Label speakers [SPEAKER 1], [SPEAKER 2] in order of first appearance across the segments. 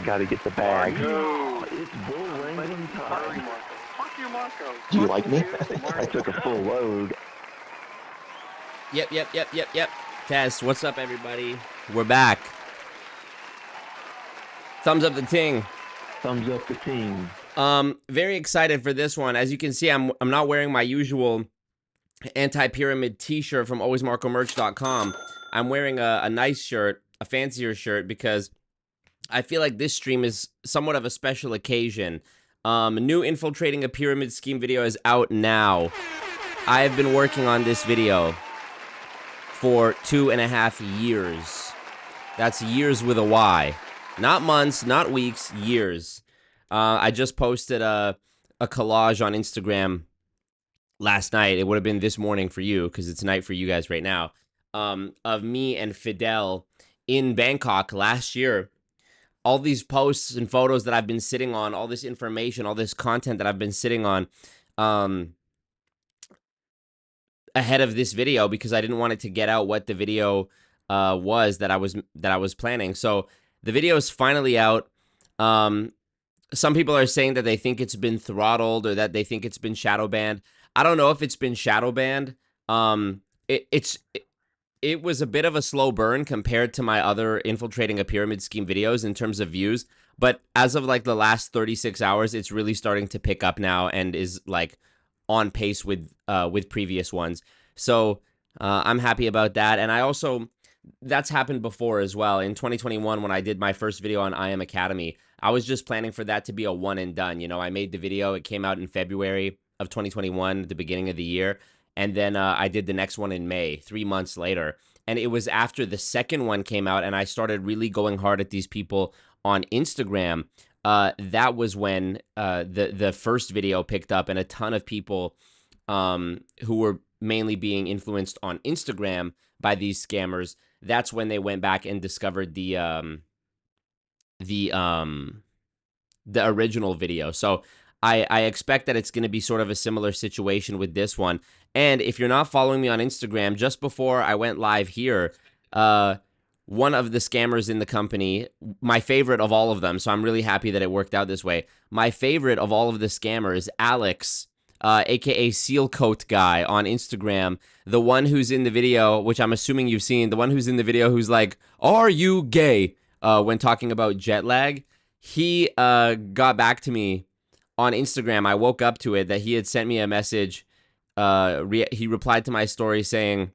[SPEAKER 1] gotta get the bag.
[SPEAKER 2] Marco.
[SPEAKER 1] It's bull wrangling time.
[SPEAKER 2] Fuck you, Marco.
[SPEAKER 1] Do you like me?
[SPEAKER 2] Marco.
[SPEAKER 1] I took a full load.
[SPEAKER 3] Yep. Test. What's up, everybody? We're back. Thumbs up the ting.
[SPEAKER 1] Thumbs up the team.
[SPEAKER 3] Very excited for this one. As you can see, I'm not wearing my usual anti-pyramid t-shirt from alwaysmarcomerch.com. I'm wearing a nice shirt, a fancier shirt, because I feel like this stream is somewhat of a special occasion. New Infiltrating a Pyramid Scheme video is out now. I have been working on this video for 2.5 years. That's years with a Y. Not months, not weeks, years. I just posted a collage on Instagram last night. It would have been this morning for you, because it's night for you guys right now, of me and Fidel in Bangkok last year. All these posts and photos that I've been sitting on, all this information, all this content that I've been sitting on ahead of this video, because I didn't want it to get out what the video was that I was planning. So the video is finally out. Some people are saying that they think it's been throttled or that they think it's been shadow banned. I don't know if it's been shadow banned. It was a bit of a slow burn compared to my other Infiltrating a Pyramid Scheme videos in terms of views. But as of like the last 36 hours, it's really starting to pick up now and is like on pace with previous ones. So I'm happy about that. And I also, that's happened before as well. In 2021, when I did my first video on I Am Academy, I was just planning for that to be a one and done. You know, I made the video. It came out in February of 2021, at the beginning of the year. And then I did the next one in May, 3 months later. And it was after the second one came out and I started really going hard at these people on Instagram. That was when the first video picked up, and a ton of people who were mainly being influenced on Instagram by these scammers. That's when they went back and discovered the original video. So I expect that it's going to be sort of a similar situation with this one. And if you're not following me on Instagram, just before I went live here, one of the scammers in the company, my favorite of all of them, so I'm really happy that it worked out this way. My favorite of all of the scammers, Alex, aka Seal Coat Guy on Instagram, the one who's in the video, which I'm assuming you've seen, the one who's in the video who's like, "Are you gay?" When talking about jet lag, he got back to me on Instagram. I woke up to it that he had sent me a message. He replied to my story saying,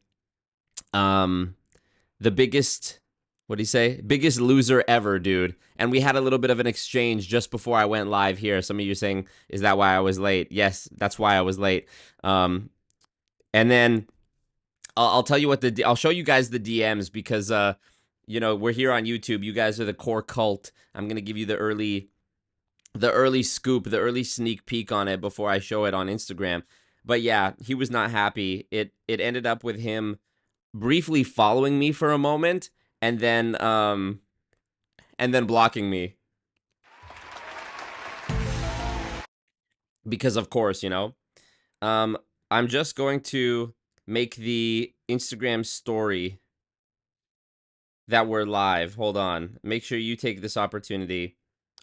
[SPEAKER 3] the biggest, what'd he say? Biggest loser ever, dude. And we had a little bit of an exchange just before I went live here. Some of you saying, is that why I was late? Yes, that's why I was late. And then I'll tell you what I'll show you guys the DMs, because, you know, we're here on YouTube. You guys are the core cult. I'm going to give you the early scoop, the early sneak peek on it before I show it on Instagram. But yeah, he was not happy. It ended up with him briefly following me for a moment and then blocking me. Because of course, you know. I'm just going to make the Instagram story that we're live. Hold on. Make sure you take this opportunity,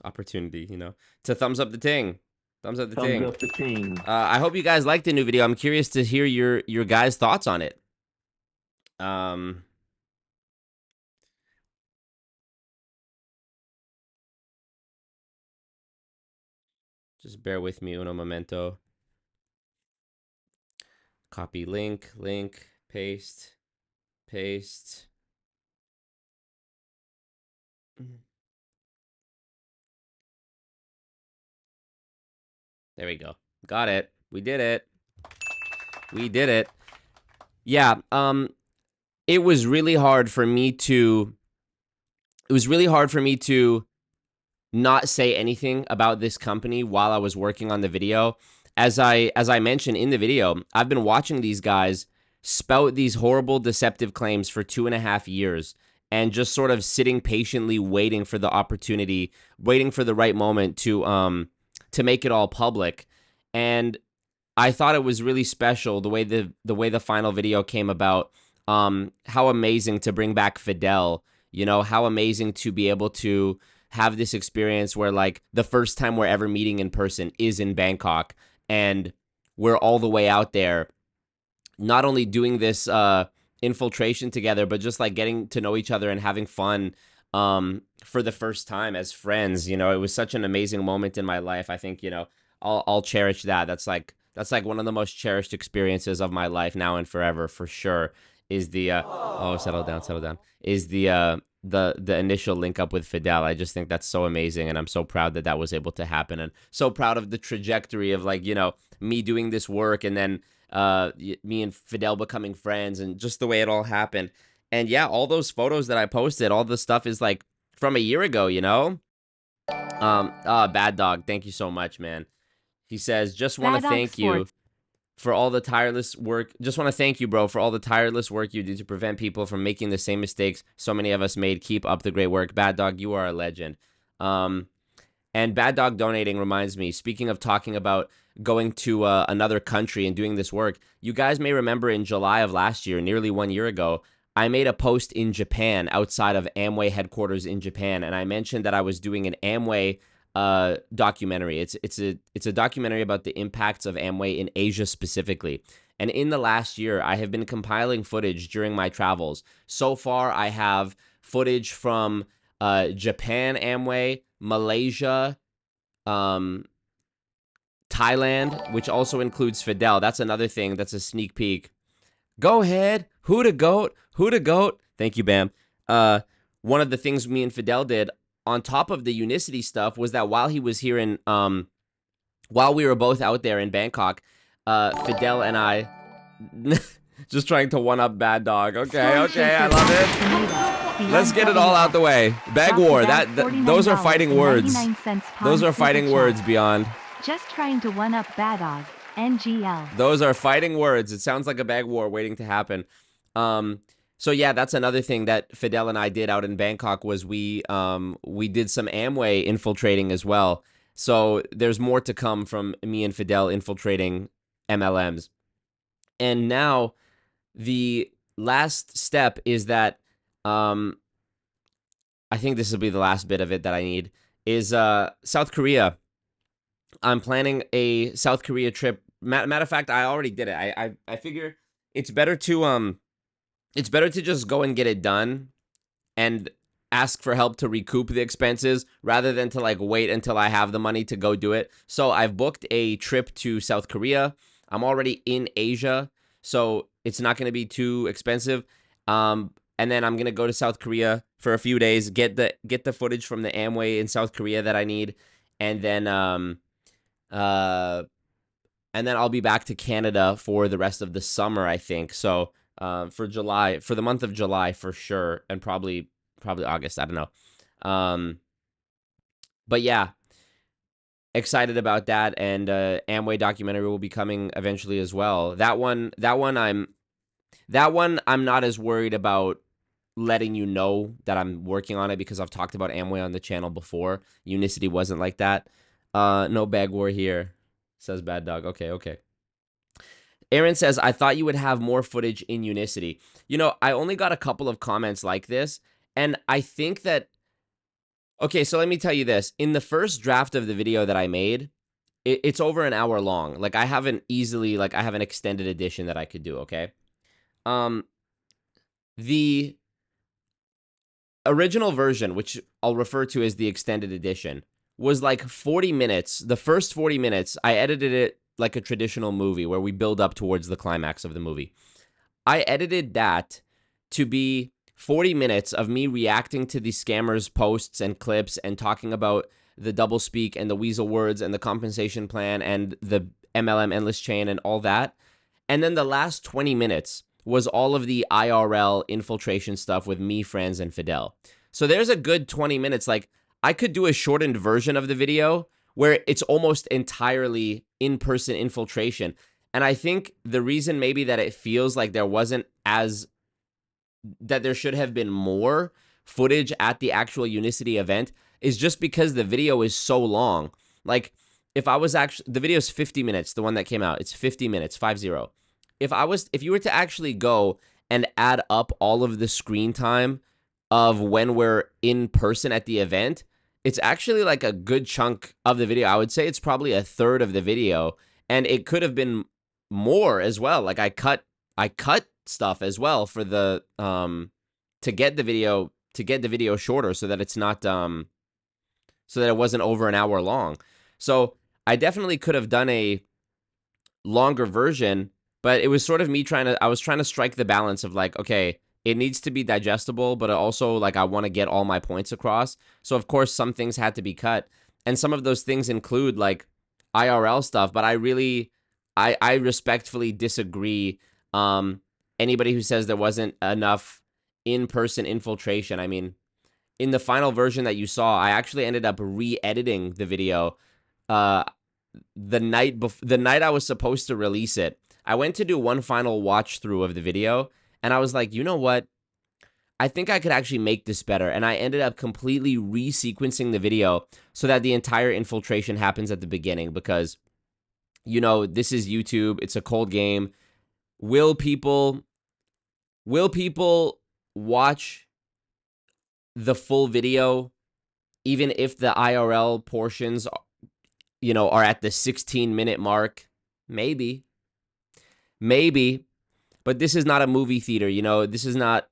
[SPEAKER 3] you know, to thumbs up the ting. Thumbs up the ting.
[SPEAKER 1] Thumbs up the team.
[SPEAKER 3] I hope you guys liked the new video. I'm curious to hear your guys' thoughts on it. Just bear with me, uno momento. Copy link, paste. There we go. Got it. We did it. Yeah, it was really hard for me to not say anything about this company while I was working on the video. As I mentioned in the video, I've been watching these guys spout these horrible deceptive claims for 2.5 years and just sort of sitting patiently waiting for the opportunity, waiting for the right moment to make it all public. And I thought it was really special the way the final video came about. How amazing to bring back Fidel, you know, how amazing to be able to have this experience where like the first time we're ever meeting in person is in Bangkok, and we're all the way out there, not only doing this infiltration together, but just like getting to know each other and having fun for the first time as friends. You know, it was such an amazing moment in my life. I think, you know, I'll cherish that. That's like one of the most cherished experiences of my life now and forever, for sure. Is the oh, settle down. Is the initial link up with Fidel. I just think that's so amazing, and I'm so proud that that was able to happen, and so proud of the trajectory of, like, you know, me doing this work, and then me and Fidel becoming friends, and just the way it all happened. And yeah, all those photos that I posted, all the stuff is like from a year ago, you know. Bad Dog, thank you so much, man. He says, just want to thank you for all the tireless work. Just want to thank you, bro, for all the tireless work you do to prevent people from making the same mistakes so many of us made. Keep up the great work. Bad Dog, you are a legend. And Bad Dog donating reminds me, speaking of talking about going to another country and doing this work, you guys may remember in July of last year, nearly 1 year ago, I made a post in Japan, outside of Amway headquarters in Japan, and I mentioned that I was doing an Amway documentary. It's a documentary about the impacts of Amway in Asia specifically. And in the last year, I have been compiling footage during my travels. So far, I have footage from Japan Amway, Malaysia, Thailand, which also includes Fidel. That's another thing. That's a sneak peek. Go ahead. Who the goat? Who the goat? Thank you, Bam. One of the things me and Fidel did on top of the Unicity stuff was that while he was here in, while we were both out there in Bangkok, Fidel and I, just trying to one up Bad Dog. Okay, I love it. Let's get it all out the way. Bag War. Those are fighting words. Those are fighting words, Beyond.
[SPEAKER 2] Just trying to one up Bad Dog. NGL.
[SPEAKER 3] Those are fighting words. It sounds like a bag war waiting to happen. So yeah, that's another thing that Fidel and I did out in Bangkok was we did some Amway infiltrating as well. So there's more to come from me and Fidel infiltrating MLMs. And now the last step is that I think this will be the last bit of it that I need is South Korea. I'm planning a South Korea trip. Matter of fact, I already did it. I figure it's better to just go and get it done and ask for help to recoup the expenses rather than to like wait until I have the money to go do it. So I've booked a trip to South Korea. I'm already in Asia, so it's not going to be too expensive. And then I'm going to go to South Korea for a few days, get the footage from the Amway in South Korea that I need, and then I'll be back to Canada for the rest of the summer, I think. So for the month of July for sure, and probably August, I don't know. But yeah, excited about that, and Amway documentary will be coming eventually as well. That one I'm not as worried about letting you know that I'm working on it because I've talked about Amway on the channel before. Unicity wasn't like that. No bag war here, says Bad Dog. Okay. Aaron says, I thought you would have more footage in Unicity. You know, I only got a couple of comments like this, and I think that... Okay, so let me tell you this. In the first draft of the video that I made, it's over an hour long. Like, I have an extended edition that I could do, okay? The original version, which I'll refer to as the extended edition, was like 40 minutes. The first 40 minutes, I edited it like a traditional movie where we build up towards the climax of the movie. I edited that to be 40 minutes of me reacting to the scammers' posts and clips and talking about the doublespeak and the weasel words and the compensation plan and the MLM endless chain and all that. And then the last 20 minutes was all of the IRL infiltration stuff with me, friends, and Fidel. So there's a good 20 minutes. Like, I could do a shortened version of the video where it's almost entirely in-person infiltration. And I think the reason maybe that it feels like that there should have been more footage at the actual Unicity event is just because the video is so long. Like, the video is 50 minutes, the one that came out. It's 50 minutes, 50. If you were to actually go and add up all of the screen time of when we're in person at the event, it's actually like a good chunk of the video. I would say it's probably a third of the video, and it could have been more as well. Like I cut stuff as well for the to get the video shorter so that it's not so that it wasn't over an hour long. So I definitely could have done a longer version, but it was sort of me I was trying to strike the balance of like, okay, it needs to be digestible, but also like I want to get all my points across. So of course some things had to be cut, and some of those things include like IRL stuff, but I respectfully disagree. Anybody who says there wasn't enough in-person infiltration, I mean, in the final version that you saw, I actually ended up re-editing the video the night I was supposed to release it. I went to do one final watch through of the video, and I was like, you know what? I think I could actually make this better. And I ended up completely resequencing the video so that the entire infiltration happens at the beginning, because, you know, this is YouTube. It's a cold game. Will people watch the full video even if the IRL portions, you know, are at the 16-minute mark? Maybe. But this is not a movie theater, you know. This is not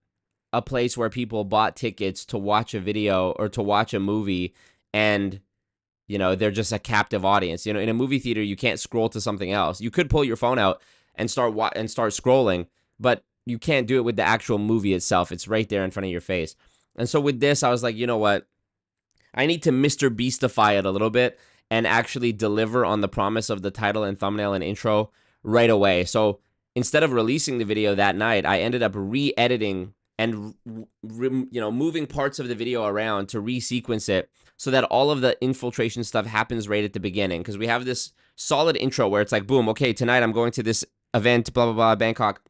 [SPEAKER 3] a place where people bought tickets to watch a video or to watch a movie and, you know, they're just a captive audience. You know, in a movie theater, you can't scroll to something else. You could pull your phone out and start scrolling, but you can't do it with the actual movie itself. It's right there in front of your face. And so with this, I was like, you know what? I need to Mr. Beastify it a little bit and actually deliver on the promise of the title and thumbnail and intro right away. So instead of releasing the video that night, I ended up re-editing and you know, moving parts of the video around to resequence it so that all of the infiltration stuff happens right at the beginning, because we have this solid intro where it's like, boom, okay, tonight I'm going to this event, blah blah blah, Bangkok.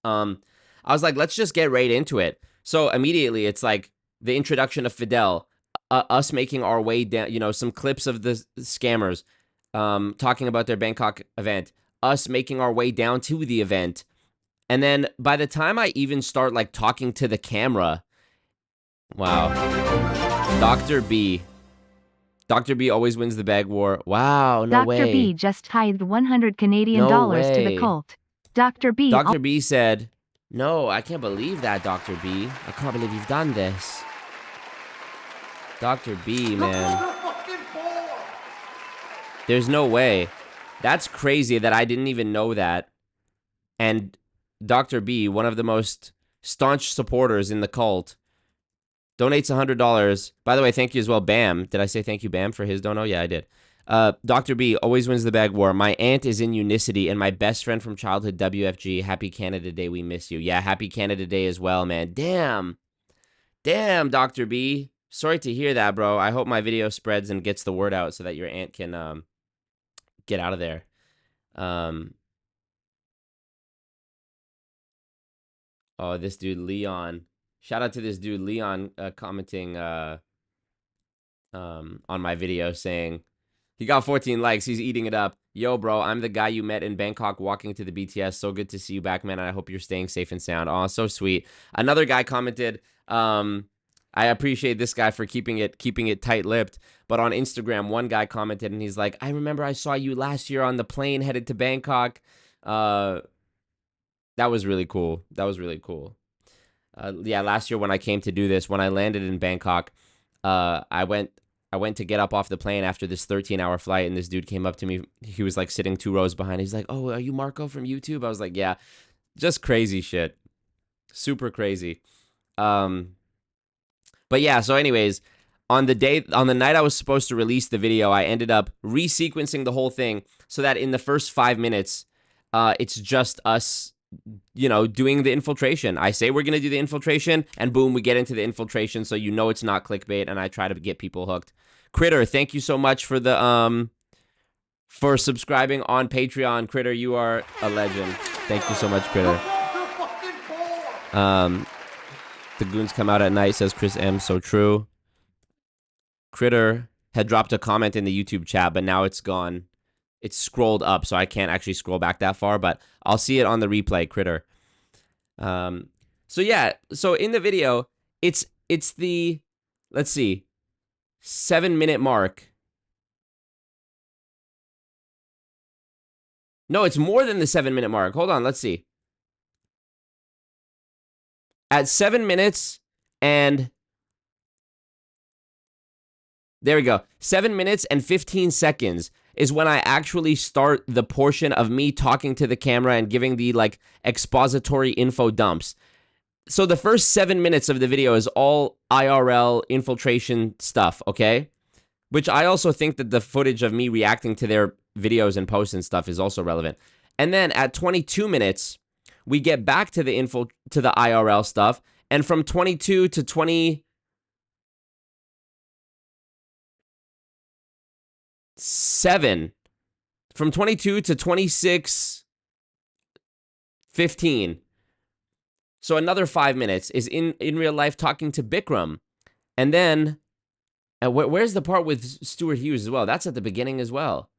[SPEAKER 3] I was like, let's just get right into it. So immediately it's like the introduction of Fidel, us making our way down, you know, some clips of the scammers talking about their Bangkok event, us making our way down to the event. And then by the time I even start like talking to the camera, wow. Dr. B always wins the bag war. Wow, no way.
[SPEAKER 2] Dr. B just tithed 100 Canadian
[SPEAKER 3] No
[SPEAKER 2] dollars to the
[SPEAKER 3] way.
[SPEAKER 2] cult. Dr. B
[SPEAKER 3] said, no, I can't believe that, Dr. B. I can't believe you've done this. Dr. B, man. There's no way. That's crazy that I didn't even know that. And Dr. B, one of the most staunch supporters in the cult, donates $100. By the way, thank you as well, Bam. Did I say thank you, Bam, for his dono? Yeah, I did. Dr. B always wins the bag war. My aunt is in Unicity, and my best friend from childhood, WFG. Happy Canada Day. We miss you. Yeah, happy Canada Day as well, man. Damn, Dr. B. Sorry to hear that, bro. I hope my video spreads and gets the word out so that your aunt can get out of there. Oh, this dude, Leon. Shout out to this dude, Leon, commenting on my video saying, he got 14 likes. He's eating it up. Yo, bro, I'm the guy you met in Bangkok walking to the BTS. So good to see you back, man. And I hope you're staying safe and sound. Oh, so sweet. Another guy commented, I appreciate this guy for keeping it tight-lipped. But on Instagram, one guy commented, and he's like, I remember I saw you last year on the plane headed to Bangkok. That was really cool. Yeah, last year when I came to do this, when I landed in Bangkok, I went to get up off the plane after this 13-hour flight, and this dude came up to me. He was like sitting 2 rows behind. He's like, oh, are you Marco from YouTube? I was like, yeah. Just crazy shit. Super crazy. But yeah, so anyways, on the night I was supposed to release the video, I ended up resequencing the whole thing so that in the first 5 minutes, it's just us, you know, doing the infiltration. I say we're going to do the infiltration, and boom, we get into the infiltration, so you know it's not clickbait, and I try to get people hooked. Critter, thank you so much for the for subscribing on Patreon. Critter, you are a legend. Thank you so much, Critter. The goons come out at night, says Chris M. So true. Critter had dropped a comment in the YouTube chat, but now it's gone. It's scrolled up, so I can't actually scroll back that far, but I'll see it on the replay, Critter. So yeah, so in the video, it's the, let's see, 7-minute mark. No, it's more than the 7-minute mark. Hold on, let's see. At 7 minutes and... There we go. 7 minutes and 15 seconds is when I actually start the portion of me talking to the camera and giving the, like, expository info dumps. So the first 7 minutes of the video is all IRL infiltration stuff, okay? Which I also think that the footage of me reacting to their videos and posts and stuff is also relevant. And then at 22 minutes, we get back to the IRL stuff, and from 22 to 27, from 22 to 26:15. So another 5 minutes is in real life talking to Bikram. And then, where's the part with Stuart Hughes as well? That's at the beginning as well.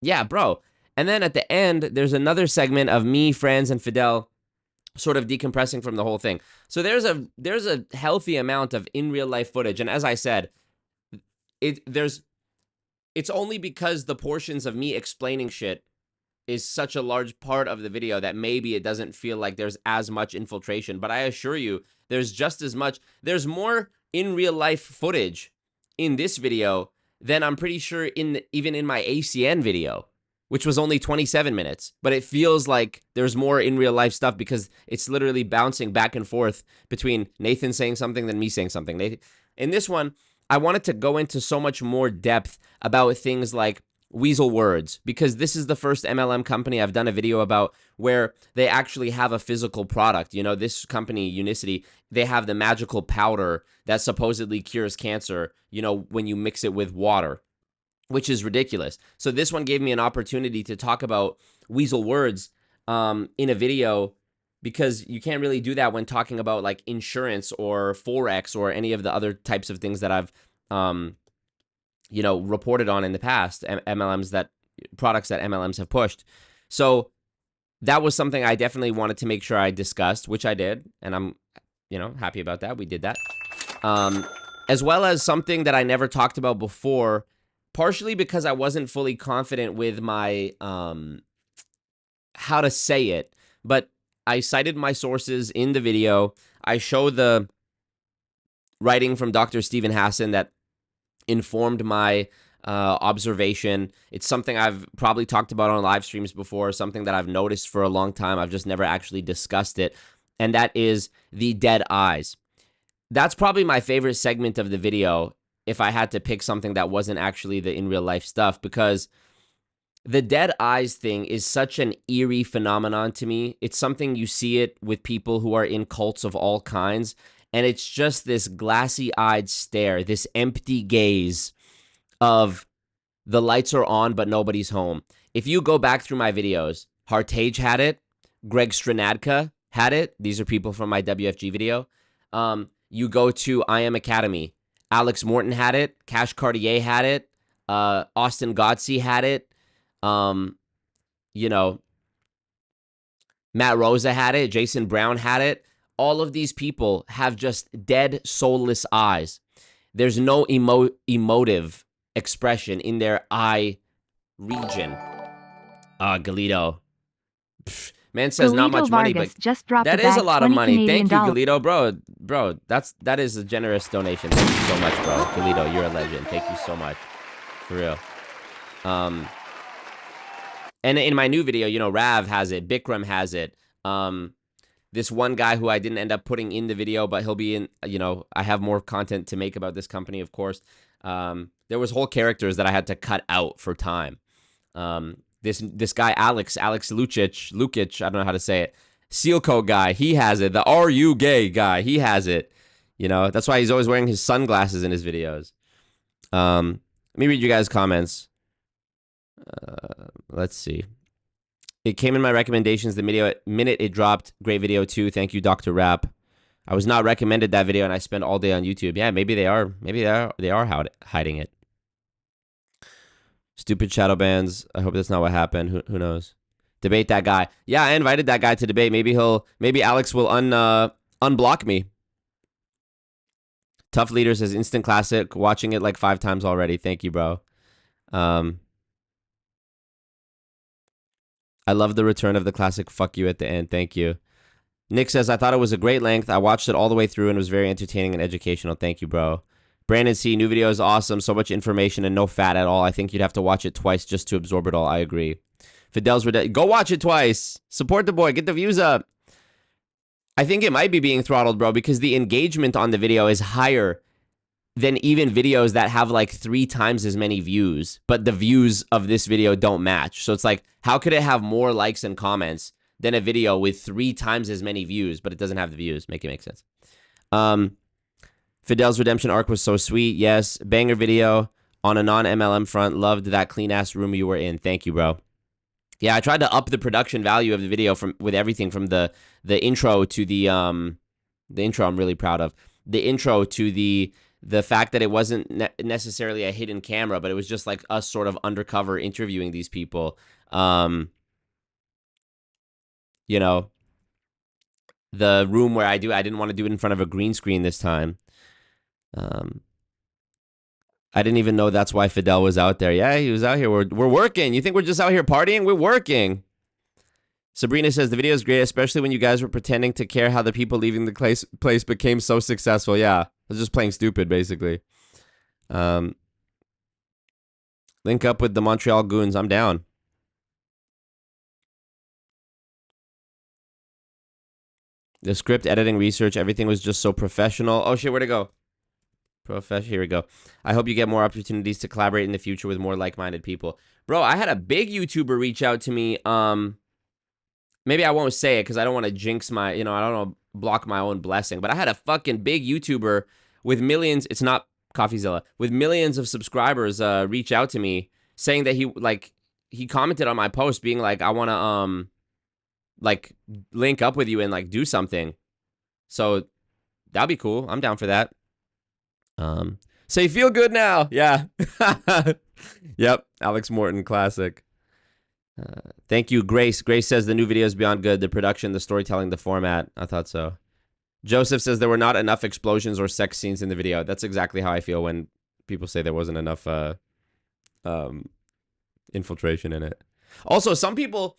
[SPEAKER 3] Yeah, bro. And then at the end, there's another segment of me, Franz, and Fidel sort of decompressing from the whole thing. So there's a healthy amount of in real life footage. And as I said, it's only because the portions of me explaining shit is such a large part of the video that maybe it doesn't feel like there's as much infiltration. But I assure you, there's just as much. There's more in real life footage in this video than I'm pretty sure even in my ACN video, which was only 27 minutes. But it feels like there's more in real life stuff because it's literally bouncing back and forth between Nathan saying something than me saying something. In this one, I wanted to go into so much more depth about things like weasel words, because this is the first MLM company I've done a video about where they actually have a physical product. You know, this company, Unicity, they have the magical powder that supposedly cures cancer, you know, when you mix it with water, which is ridiculous. So this one gave me an opportunity to talk about weasel words in a video, because you can't really do that when talking about like insurance or Forex or any of the other types of things that I've you know, reported on in the past, products that MLMs have pushed. So that was something I definitely wanted to make sure I discussed, which I did, and I'm, you know, happy about that. We did that. As well as something that I never talked about before, partially because I wasn't fully confident with my how to say it, but I cited my sources in the video. I show the writing from Dr. Stephen Hassan that informed my observation. It's something I've probably talked about on live streams before, something that I've noticed for a long time. I've just never actually discussed it, and that is the dead eyes. That's probably my favorite segment of the video if I had to pick something that wasn't actually the in real life stuff, because the dead eyes thing is such an eerie phenomenon to me. It's something you see it with people who are in cults of all kinds. And it's just this glassy-eyed stare, this empty gaze of the lights are on, but nobody's home. If you go back through my videos, Hartage had it. Greg Stranadka had it. These are people from my WFG video. You go to I Am Academy. Alex Morton had it. Cash Cartier had it. Austin Godsey had it. You know, Matt Rosa had it. Jason Brown had it. All of these people have just dead, soulless eyes. There's no emotive expression in their eye region. Galito. Pfft, man says
[SPEAKER 2] Galito
[SPEAKER 3] not much money,
[SPEAKER 2] Vargas
[SPEAKER 3] but
[SPEAKER 2] just dropped
[SPEAKER 3] that
[SPEAKER 2] a
[SPEAKER 3] is a
[SPEAKER 2] bag,
[SPEAKER 3] lot of
[SPEAKER 2] 20
[SPEAKER 3] money.
[SPEAKER 2] Canadian
[SPEAKER 3] Thank you,
[SPEAKER 2] dollars.
[SPEAKER 3] Galito. Bro, that is a generous donation. Thank you so much, bro. Galito, you're a legend. Thank you so much. For real. And in my new video, you know, Rav has it. Bikram has it. This one guy who I didn't end up putting in the video, but he'll be in, you know, I have more content to make about this company, of course. There was whole characters that I had to cut out for time. This guy, Alex Lukic, I don't know how to say it. Sealco guy, he has it. The Are You Gay guy, he has it. You know, that's why he's always wearing his sunglasses in his videos. Let me read you guys' comments. Let's see. It came in my recommendations the minute it dropped. Great video too. Thank you, Dr. Rap. I was not recommended that video, and I spent all day on YouTube. Yeah, maybe they are. Maybe they are hiding it. Stupid shadow bans. I hope that's not what happened. Who knows? Debate that guy. Yeah, I invited that guy to debate. Maybe Alex will unblock me. Tough Leader says instant classic. Watching it like 5 times already. Thank you, bro. I love the return of the classic fuck you at the end. Thank you. Nick says, I thought it was a great length. I watched it all the way through and was very entertaining and educational. Thank you, bro. Brandon C, new video is awesome. So much information and no fat at all. I think you'd have to watch it twice just to absorb it all. I agree. Fidel's go watch it twice. Support the boy. Get the views up. I think it might be being throttled, bro, because the engagement on the video is higher than even videos that have like 3 times as many views, but the views of this video don't match. So it's like, how could it have more likes and comments than a video with 3 times as many views, but it doesn't have the views? Make it make sense. Fidel's redemption arc was so sweet. Yes. Banger video on a non-MLM front. Loved that clean-ass room you were in. Thank you, bro. Yeah, I tried to up the production value of the video with everything from the intro to the intro I'm really proud of. The intro to the fact that it wasn't necessarily a hidden camera, but it was just like us sort of undercover interviewing these people. You know, the room where I didn't want to do it in front of a green screen this time. I didn't even know that's why Fidel was out there. Yeah, he was out here. We're working. You think we're just out here partying? We're working. Sabrina says, the video is great, especially when you guys were pretending to care how the people leaving the place became so successful. Yeah, I was just playing stupid, basically. Link up with the Montreal Goons. I'm down. The script, editing, research, everything was just so professional. Oh, shit, where'd it go? Here we go. I hope you get more opportunities to collaborate in the future with more like-minded people. Bro, I had a big YouTuber reach out to me. Maybe I won't say it because I don't want to jinx my, I don't want to block my own blessing. But I had a fucking big YouTuber with millions. It's not CoffeeZilla. With millions of subscribers reach out to me saying that he commented on my post being like, I want to link up with you and do something. So that'd be cool. I'm down for that. So you feel good now? Yeah. Yep. Alex Morton, classic. Thank you, Grace. Grace says the new video is beyond good. The production, the storytelling, the format. I thought so. Joseph says there were not enough explosions or sex scenes in the video. That's exactly how I feel when people say there wasn't enough infiltration in it. Also, some people,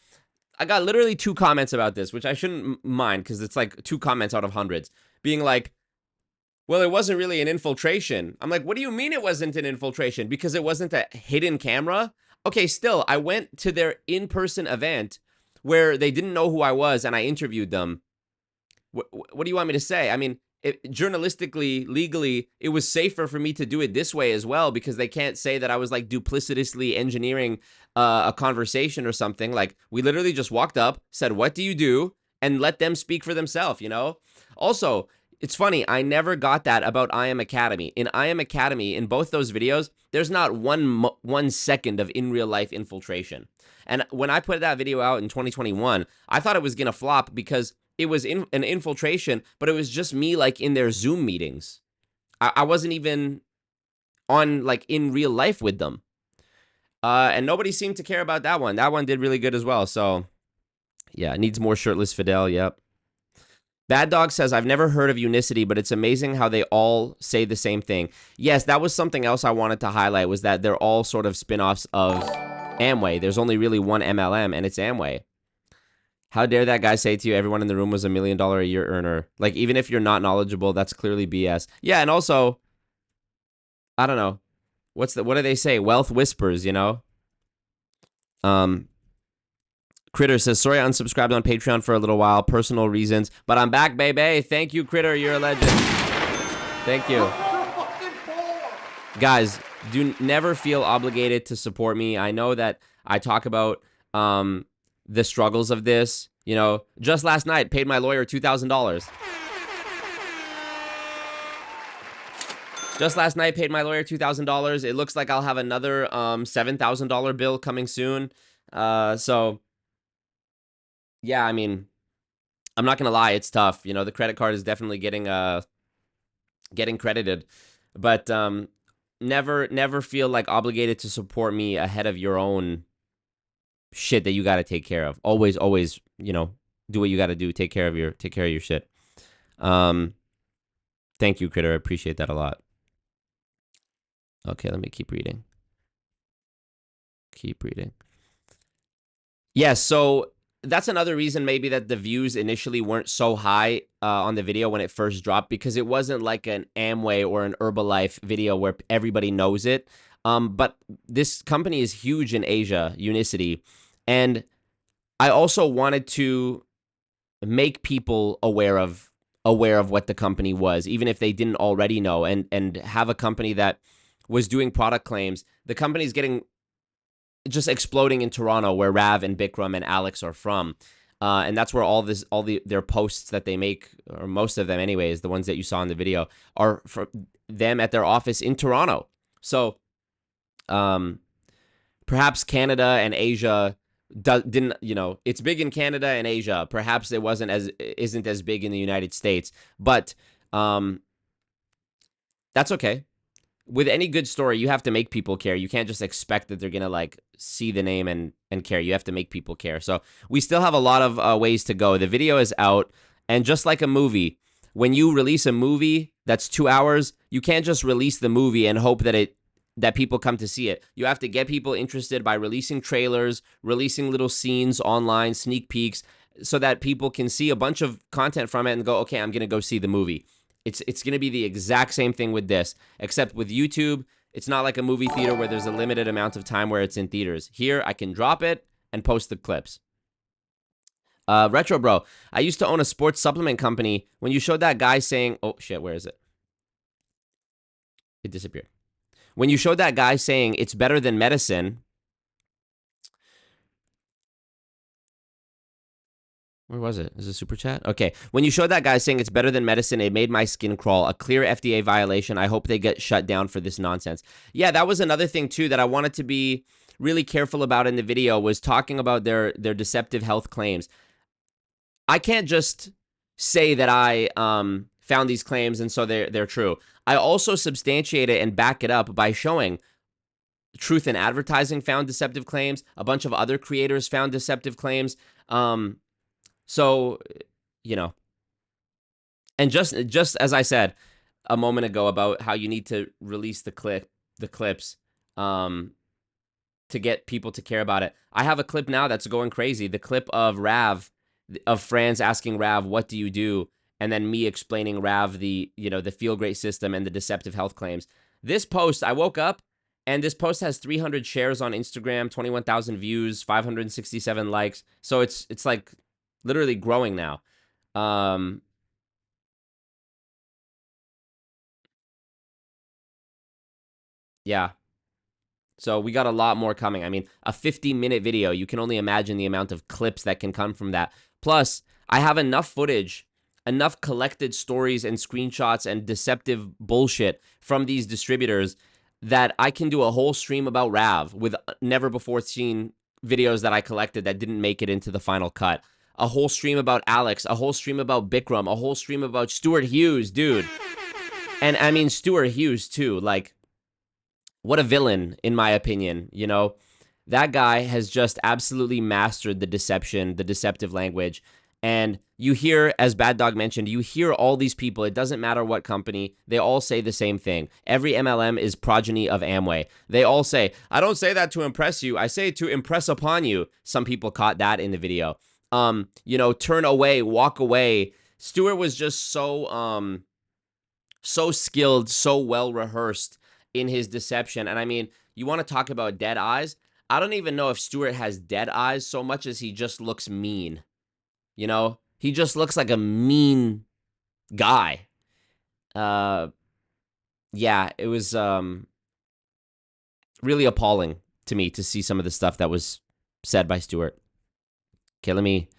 [SPEAKER 3] I got literally 2 comments about this, which I shouldn't mind because it's like 2 comments out of hundreds, being like, well, it wasn't really an infiltration. I'm like, what do you mean it wasn't an infiltration? Because it wasn't a hidden camera? Okay, still, I went to their in-person event where they didn't know who I was and I interviewed them. What do you want me to say? I mean, journalistically, legally, it was safer for me to do it this way as well because they can't say that I was duplicitously engineering a conversation or something. Like, we literally just walked up, said, what do you do? And let them speak for themselves, Also, it's funny, I never got that about I Am Academy. In I Am Academy, in both those videos, there's not one second of in real life infiltration. And when I put that video out in 2021, I thought it was going to flop because it was an infiltration, but it was just me in their Zoom meetings. I wasn't even on in real life with them. And nobody seemed to care about that one. That one did really good as well. So yeah, it needs more shirtless Fidel. Yep. Bad Dog says, I've never heard of Unicity, but it's amazing how they all say the same thing. Yes, that was something else I wanted to highlight, was that they're all sort of spin-offs of Amway. There's only really one MLM, and it's Amway. How dare that guy say to you, everyone in the room was $1 million a year earner? Even if you're not knowledgeable, that's clearly BS. Yeah, and also, I don't know. What do they say? Wealth whispers, Critter says, sorry I unsubscribed on Patreon for a little while, personal reasons, but I'm back, baby. Thank you, Critter. You're a legend. Thank you. Guys, never feel obligated to support me. I know that I talk about the struggles of this. Just last night, paid my lawyer $2,000. Just last night, paid my lawyer $2,000. It looks like I'll have another $7,000 bill coming soon. So... yeah, I mean, I'm not gonna lie, it's tough. The credit card is definitely getting credited, but never feel obligated to support me ahead of your own shit that you got to take care of. Always, do what you got to do. Take care of your shit. Thank you, Critter. I appreciate that a lot. Okay, let me keep reading. Keep reading. Yeah, so that's another reason maybe that the views initially weren't so high on the video when it first dropped, because it wasn't like an Amway or an Herbalife video where everybody knows it. But this company is huge in Asia, Unicity. And I also wanted to make people aware of what the company was, even if they didn't already know, and have a company that was doing product claims. The company's getting just exploding in Toronto, where Rav and Bikram and Alex are from. And that's where their posts that they make, or most of them anyways, the ones that you saw in the video, are from them at their office in Toronto. So perhaps Canada and Asia didn't, it's big in Canada and Asia. Perhaps it isn't as big in the United States, but that's okay. With any good story, you have to make people care. You can't just expect that they're going to like see the name and care. You have to make people care. So we still have a lot of ways to go. The video is out. And just like a movie, when you release a movie that's 2 hours, you can't just release the movie and hope that people come to see it. You have to get people interested by releasing trailers, releasing little scenes online, sneak peeks, so that people can see a bunch of content from it and go, okay, I'm going to go see the movie. It's going to be the exact same thing with this, except with YouTube, it's not like a movie theater where there's a limited amount of time where it's in theaters. Here, I can drop it and post the clips. Retro Bro, I used to own a sports supplement company. When you showed that guy saying, oh shit, where is it? It disappeared. When you showed that guy saying it's better than medicine, where was it? Is it super chat? Okay. When you showed that guy saying it's better than medicine, it made my skin crawl. A clear FDA violation. I hope they get shut down for this nonsense. Yeah, that was another thing too that I wanted to be really careful about in the video, was talking about their deceptive health claims. I can't just say that I found these claims and so they're true. I also substantiate it and back it up by showing Truth in Advertising found deceptive claims. A bunch of other creators found deceptive claims. So, and just as I said a moment ago about how you need to release the clips to get people to care about it. I have a clip now that's going crazy. The clip of Franz asking Rav, what do you do? And then me explaining Rav the feel great system and the deceptive health claims. This post, I woke up and this post has 300 shares on Instagram, 21,000 views, 567 likes. So it's like literally growing now. Yeah. So we got a lot more coming. I mean, a 50-minute video, you can only imagine the amount of clips that can come from that. Plus, I have enough footage, enough collected stories and screenshots and deceptive bullshit from these distributors that I can do a whole stream about Rav with never before seen videos that I collected that didn't make it into the final cut. A whole stream about Alex, a whole stream about Bikram, a whole stream about Stuart Hughes, dude. And I mean, Stuart Hughes too, like, what a villain, in my opinion. That guy has just absolutely mastered the deception, the deceptive language. And you hear, as Bad Dog mentioned, you hear all these people, it doesn't matter what company, they all say the same thing. Every MLM is progeny of Amway. They all say, I don't say that to impress you, I say it to impress upon you. Some people caught that in the video. Turn away, walk away. Stuart was just so skilled, so well rehearsed in his deception. And I mean, you want to talk about dead eyes? I don't even know if Stuart has dead eyes so much as he just looks mean. He just looks like a mean guy. Yeah, it was really appalling to me to see some of the stuff that was said by Stuart. Okay, let me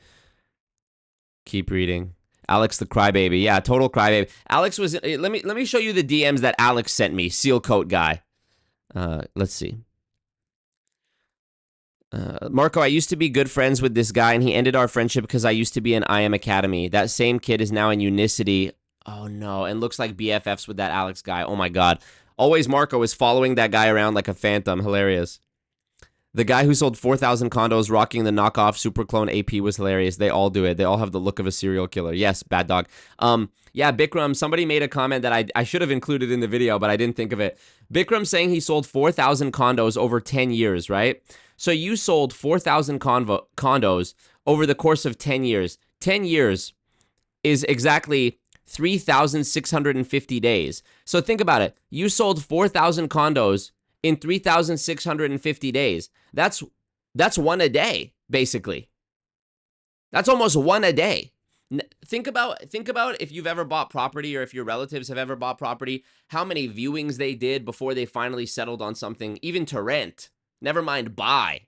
[SPEAKER 3] keep reading. Alex the crybaby. Yeah, total crybaby. Alex was... Let me show you the DMs that Alex sent me. Seal coat guy. Let's see. Marco, I used to be good friends with this guy, and he ended our friendship because I used to be in IM Academy. That same kid is now in Unicity. Oh, no. And looks like BFFs with that Alex guy. Oh, my God. Always Marco is following that guy around like a phantom. Hilarious. The guy who sold 4,000 condos rocking the knockoff super clone AP was hilarious. They all do it. They all have the look of a serial killer. Yes, bad dog. Yeah, Bikram, somebody made a comment that I should have included in the video, but I didn't think of it. Bikram saying he sold 4,000 condos over 10 years, right? So you sold 4,000 condos over the course of 10 years. 10 years is exactly 3,650 days. So think about it. You sold 4,000 condos in 3,650 days. That's one a day, basically. That's almost one a day. Think about if you've ever bought property, or if your relatives have ever bought property, how many viewings they did before they finally settled on something, even to rent, never mind buy.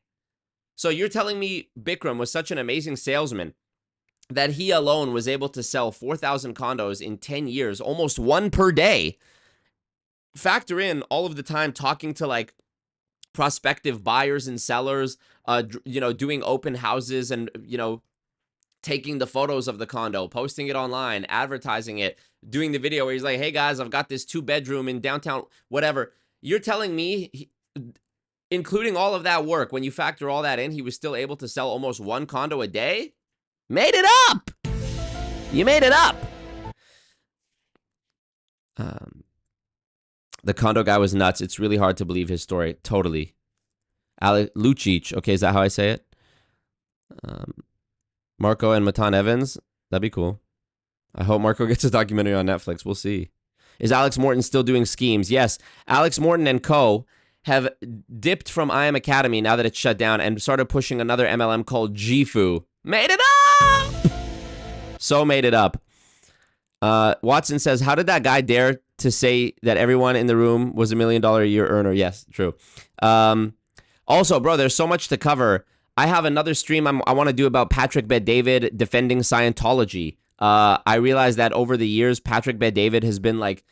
[SPEAKER 3] So you're telling me Bikram was such an amazing salesman that he alone was able to sell 4,000 condos in 10 years, almost one per day. Factor in all of the time talking to like prospective buyers and sellers, doing open houses and, taking the photos of the condo, posting it online, advertising it, doing the video where he's like, hey guys, I've got this 2-bedroom in downtown, whatever. You're telling me, including all of that work, when you factor all that in, he was still able to sell almost one condo a day? Made it up! You made it up! The condo guy was nuts. It's really hard to believe his story. Totally. Lucic. Okay, is that how I say it? Marco and Matan Evans. That'd be cool. I hope Marco gets a documentary on Netflix. We'll see. Is Alex Morton still doing schemes? Yes. Alex Morton and co. have dipped from IM Academy now that it's shut down and started pushing another MLM called Gifu. Made it up! So made it up. Watson says, how did that guy dare to say that everyone in the room was $1 million a year earner? Yes, true. Also, bro, there's so much to cover. I have another stream I want to do about Patrick Bet-David defending Scientology. I realized that over the years, Patrick Bet-David has been like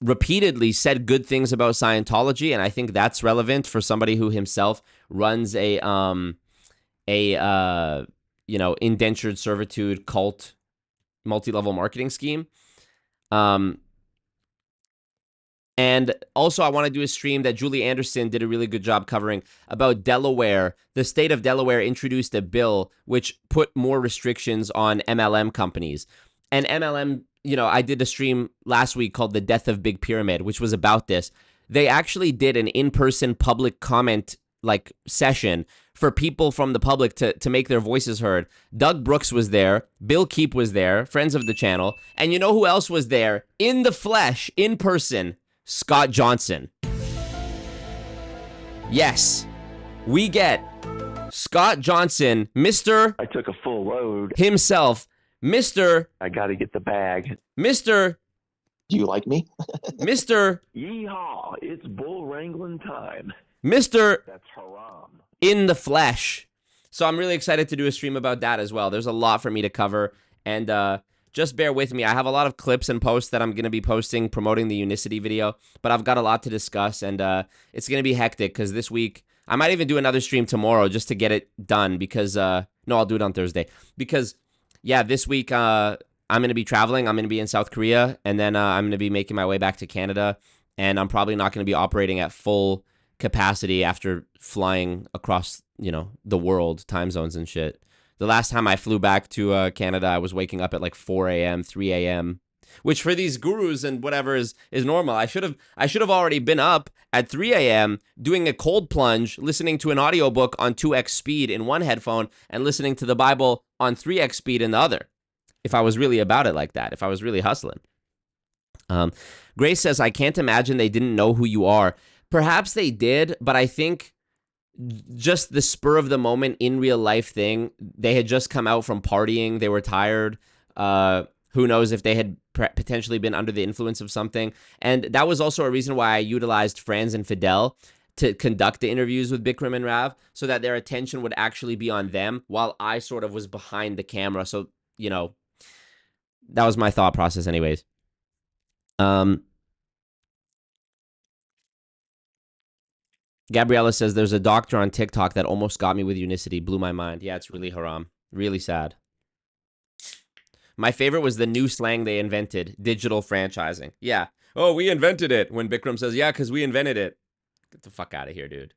[SPEAKER 3] repeatedly said good things about Scientology, and I think that's relevant for somebody who himself runs a indentured servitude cult multi-level marketing scheme. And also I want to do a stream that Julie Anderson did a really good job covering about Delaware. The state of Delaware introduced a bill which put more restrictions on MLM companies. And MLM, I did a stream last week called The Death of Big Pyramid, which was about this. They actually did an in-person public comment session for people from the public to make their voices heard. Doug Brooks was there. Bill Keep was there, friends of the channel. And you know who else was there? In the flesh, in person, Scott Johnson. Yes, we get Scott Johnson, Mr.
[SPEAKER 1] I took a full load.
[SPEAKER 3] himself, Mr.
[SPEAKER 1] I got to get the bag.
[SPEAKER 3] Mr.
[SPEAKER 4] Do you like me?
[SPEAKER 3] Mr.
[SPEAKER 1] Yeehaw! It's bull wrangling time.
[SPEAKER 3] Mr.
[SPEAKER 1] That's haram.
[SPEAKER 3] in the flesh. So I'm really excited to do a stream about that as well. There's a lot for me to cover, and just bear with me. I have a lot of clips and posts that I'm going to be posting promoting the Unicity video, but I've got a lot to discuss, and it's going to be hectic because this week, I might even do another stream tomorrow just to get it done because, no, I'll do it on Thursday. Because, yeah, this week I'm going to be traveling. I'm going to be in South Korea, and then I'm going to be making my way back to Canada, and I'm probably not going to be operating at full capacity after flying across, the world, time zones and shit. The last time I flew back to Canada, I was waking up at like 4 a.m., 3 a.m., which for these gurus and whatever is normal. I should have already been up at 3 a.m. doing a cold plunge, listening to an audiobook on 2x speed in one headphone and listening to the Bible on 3x speed in the other. If I was really about it like that, if I was really hustling. Grace says, I can't imagine they didn't know who you are. Perhaps they did, but I think just the spur of the moment in real life thing, they had just come out from partying. They were tired. Who knows if they had potentially been under the influence of something. And that was also a reason why I utilized Franz and Fidel to conduct the interviews with Bikram and Rav so that their attention would actually be on them while I sort of was behind the camera. So, that was my thought process anyways. Gabriella says, there's a doctor on TikTok that almost got me with Unicity. Blew my mind. Yeah, it's really haram. Really sad. My favorite was the new slang they invented, digital franchising. Yeah. Oh, we invented it. When Bikram says, yeah, because we invented it. Get the fuck out of here, dude.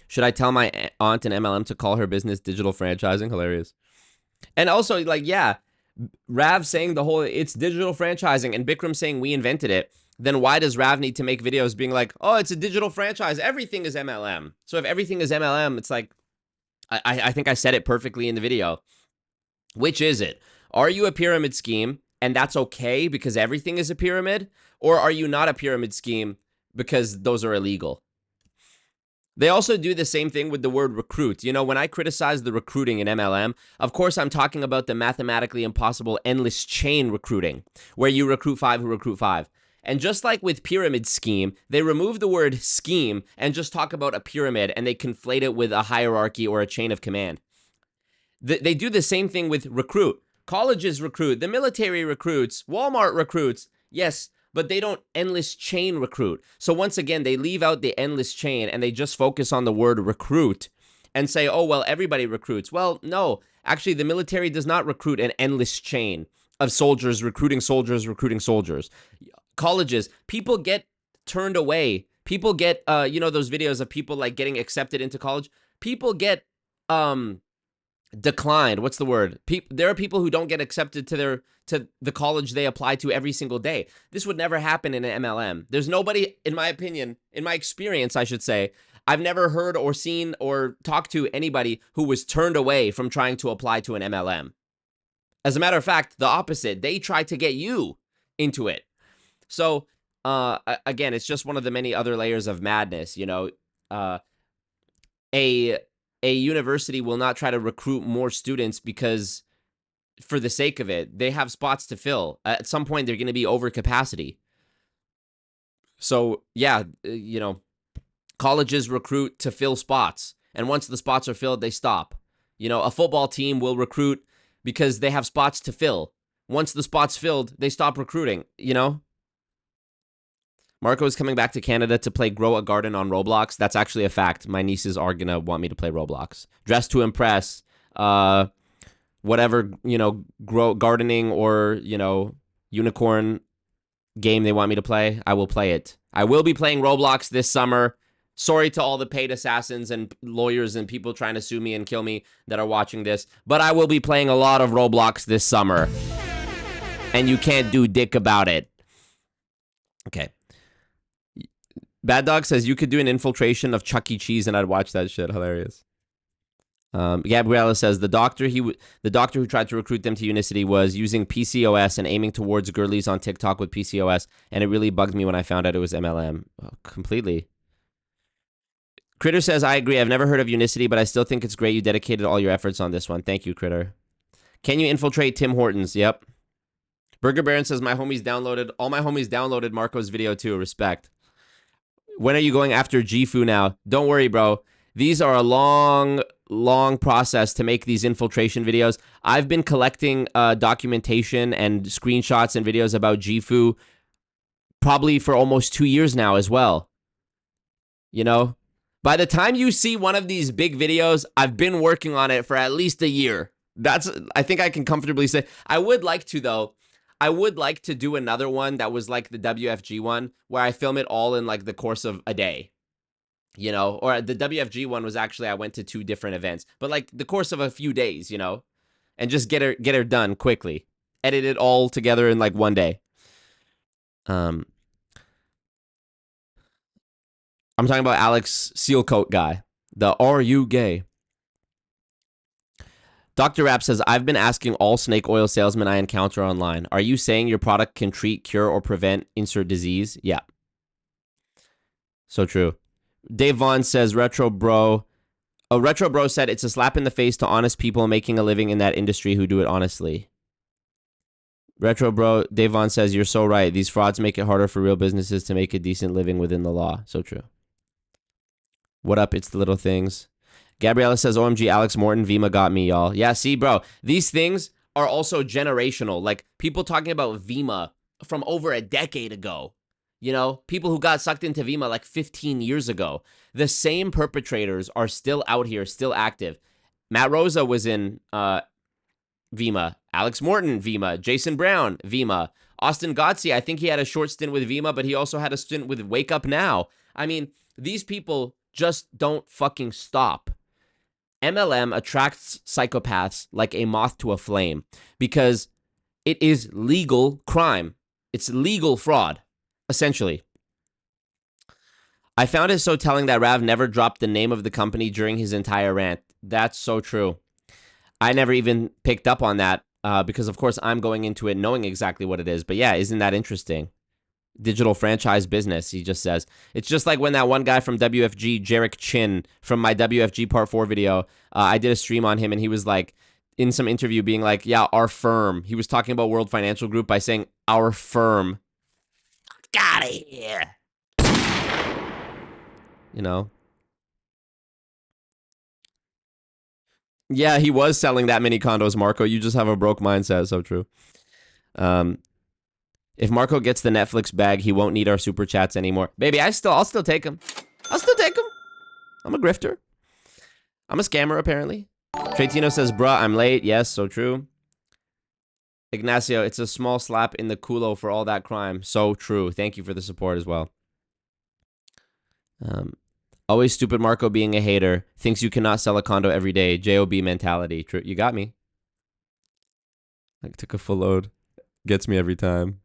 [SPEAKER 3] Should I tell my aunt in MLM to call her business digital franchising? Hilarious. And also, like, yeah, Rav saying the whole, it's digital franchising, and Bikram saying we invented it, then why does Rav need to make videos being like, oh, it's a digital franchise, everything is MLM? So if everything is MLM, it's like, I think I said it perfectly in the video. Which is it? Are you a pyramid scheme, and that's okay because everything is a pyramid? Or are you not a pyramid scheme because those are illegal? They also do the same thing with the word recruit. You know, when I criticize the recruiting in MLM, of course, I'm talking about the mathematically impossible endless chain recruiting, where you recruit 5 who recruit 5. And just like with pyramid scheme, they remove the word scheme and just talk about a pyramid, and they conflate it with a hierarchy or a chain of command. They do the same thing with recruit. Colleges recruit, the military recruits, Walmart recruits. Yes, but they don't endless chain recruit. So once again, they leave out the endless chain and they just focus on the word recruit and say, oh, well, everybody recruits. Well, no, actually, the military does not recruit an endless chain of soldiers recruiting soldiers recruiting soldiers. Colleges, people get turned away. People get, you know, those videos of people like getting accepted into college. People get declined. What's the word? There are people who don't get accepted to the college they apply to every single day. This would never happen in an MLM. There's nobody, in my opinion, in my experience, I should say, I've never heard or seen or talked to anybody who was turned away from trying to apply to an MLM. As a matter of fact, the opposite. They try to get you into it. So, again, it's just one of the many other layers of madness, you know. A university will not try to recruit more students because for the sake of it. They have spots to fill. At some point, they're going to be over capacity. So, yeah, you know, colleges recruit to fill spots. And once the spots are filled, they stop. You know, a football team will recruit because they have spots to fill. Once the spot's filled, they stop recruiting, you know? Marco is coming back to Canada to play Grow a Garden on Roblox. That's actually a fact. My nieces are going to want me to play Roblox. Dress to Impress, whatever, you know, grow gardening or, you know, unicorn game they want me to play, I will play it. I will be playing Roblox this summer. Sorry to all the paid assassins and lawyers and people trying to sue me and kill me that are watching this, but I will be playing a lot of Roblox this summer. And you can't do dick about it. Okay. Bad Dog says you could do an infiltration of Chuck E. Cheese and I'd watch that shit. Hilarious. Gabriella says the doctor who tried to recruit them to Unicity was using PCOS and aiming towards girlies on TikTok with PCOS, and it really bugged me when I found out it was MLM. Oh, completely. Critter says, I agree. I've never heard of Unicity, but I still think it's great you dedicated all your efforts on this one. Thank you, Critter. Can you infiltrate Tim Hortons? Yep. Burger Baron says, all my homies downloaded Marco's video too. Respect. When are you going after Gifu now? Don't worry, bro. These are a long process to make these infiltration videos. I've been collecting documentation and screenshots and videos about Gifu probably for almost 2 years now as well. You know? By the time you see one of these big videos, I've been working on it for at least a year. I think I can comfortably say. I would like to, though. I would like to do another one that was like the WFG one, where I film it all in like the course of a day. You know, or the WFG one was actually, I went to 2 different events, but like the course of a few days, you know, and just get her done quickly. Edit it all together in like one day. I'm talking about Alex Sealcoat guy, the Are You Gay? Dr. Rapp says, I've been asking all snake oil salesmen I encounter online, are you saying your product can treat, cure, or prevent insert disease? Yeah. So true. Dave Vaughn says, Retro Bro said, it's a slap in the face to honest people making a living in that industry who do it honestly. Retro Bro, Dave Vaughn says, you're so right. These frauds make it harder for real businesses to make a decent living within the law. So true. What up? It's the little things. Gabriella says, OMG, Alex Morton, Vima got me, y'all. Yeah, see, bro, these things are also generational. Like, people talking about Vima from over a decade ago. You know, people who got sucked into Vima like 15 years ago. The same perpetrators are still out here, still active. Matt Rosa was in Vima. Alex Morton, Vima. Jason Brown, Vima. Austin Gotzi, I think he had a short stint with Vima, but he also had a stint with Wake Up Now. I mean, these people just don't fucking stop. MLM attracts psychopaths like a moth to a flame because it is legal crime. It's legal fraud, essentially. I found it so telling that Rav never dropped the name of the company during his entire rant. That's so true. I never even picked up on that because, of course, I'm going into it knowing exactly what it is. But yeah, isn't that interesting? Digital franchise business, he just says. It's just like when that one guy from WFG, Jarek Chin, from my WFG Part 4 video, I did a stream on him, and he was like, in some interview being like, yeah, our firm. He was talking about World Financial Group by saying, our firm. Get out of here. You know? Yeah, he was selling that many condos, Marco. You just have a broke mindset. So true. If Marco gets the Netflix bag, he won't need our super chats anymore. Baby, I'll still take him. I'll still take him. I'm a grifter. I'm a scammer, apparently. Tretino says, bruh, I'm late. Yes, so true. Ignacio, it's a small slap in the culo for all that crime. So true. Thank you for the support as well. Always stupid Marco being a hater. Thinks you cannot sell a condo every day. JOB mentality. True. You got me. I took a full load. Gets me every time.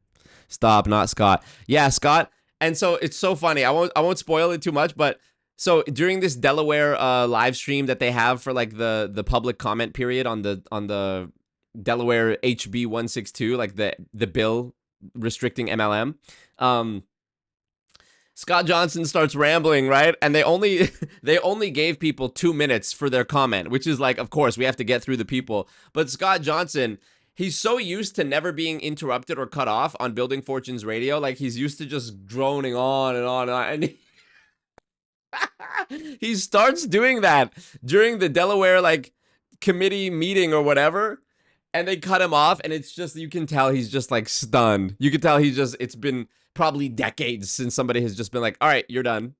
[SPEAKER 3] Stop, not Scott. Yeah, Scott. And so it's so funny. I won't spoil it too much, but so during this Delaware live stream that they have for like the public comment period on the Delaware HB 162, like the bill restricting MLM, Scott Johnson starts rambling, right? And they only gave people 2 minutes for their comment, which is like, of course, we have to get through the people. But Scott Johnson, he's so used to never being interrupted or cut off on Building Fortunes Radio. Like, he's used to just droning on and on and on. And he starts doing that during the Delaware, like, committee meeting or whatever. And they cut him off. And it's just, you can tell he's just, like, stunned. You can tell it's been probably decades since somebody has just been like, all right, you're done.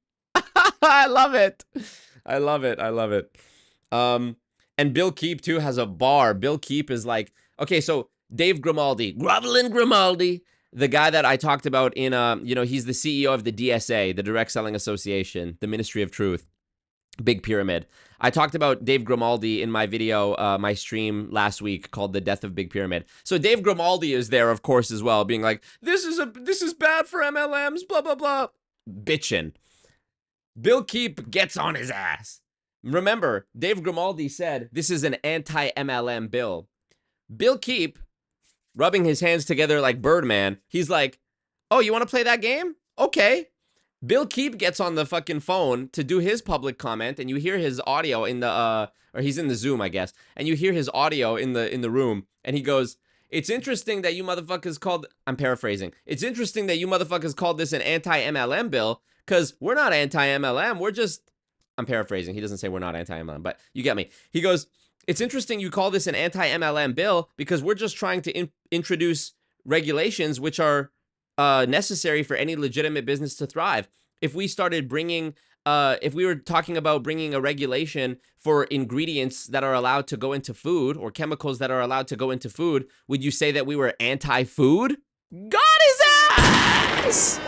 [SPEAKER 3] I love it. I love it. I love it. And Bill Keep, too, has a bar. Bill Keep is like, okay, so Dave Grimaldi, Grovelin Grimaldi, the guy that I talked about in, he's the CEO of the DSA, the Direct Selling Association, the Ministry of Truth, Big Pyramid. I talked about Dave Grimaldi in my video, my stream last week called The Death of Big Pyramid. So Dave Grimaldi is there, of course, as well, being like, this is bad for MLMs, blah, blah, blah. Bitchin'. Bill Keep gets on his ass. Remember, Dave Grimaldi said this is an anti-MLM bill. Bill Keep, rubbing his hands together like Birdman, he's like, oh, you want to play that game? Okay. Bill Keep gets on the fucking phone to do his public comment, and you hear his audio in the, or he's in the Zoom, I guess, and you hear his audio in the room, and he goes, it's interesting that you motherfuckers called, I'm paraphrasing, it's interesting that you motherfuckers called this an anti-MLM bill, because we're not anti-MLM, we're just, I'm paraphrasing, he doesn't say we're not anti-MLM, but you get me. He goes, it's interesting you call this an anti-MLM bill because we're just trying to introduce regulations which are necessary for any legitimate business to thrive. If we started bringing, if we were talking about bringing a regulation for ingredients that are allowed to go into food or chemicals that are allowed to go into food, would you say that we were anti-food? Got his ass!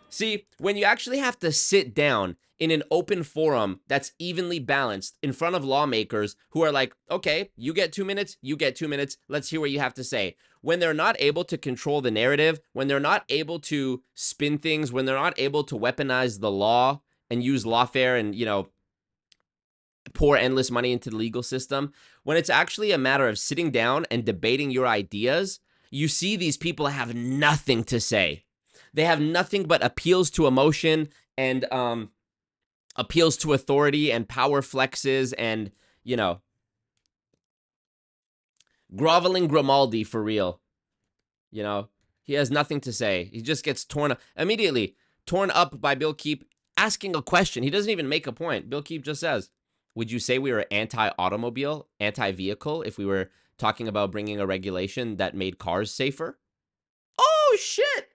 [SPEAKER 3] See, when you actually have to sit down in an open forum that's evenly balanced in front of lawmakers who are like, okay, you get 2 minutes, you get 2 minutes, let's hear what you have to say. When they're not able to control the narrative, when they're not able to spin things, when they're not able to weaponize the law and use lawfare and, pour endless money into the legal system, when it's actually a matter of sitting down and debating your ideas, you see these people have nothing to say. They have nothing but appeals to emotion and appeals to authority and power flexes and, groveling Grimaldi for real. He has nothing to say. He just gets torn up by Bill Keep asking a question. He doesn't even make a point. Bill Keep just says, would you say we were anti-automobile, anti-vehicle if we were talking about bringing a regulation that made cars safer? Oh, shit.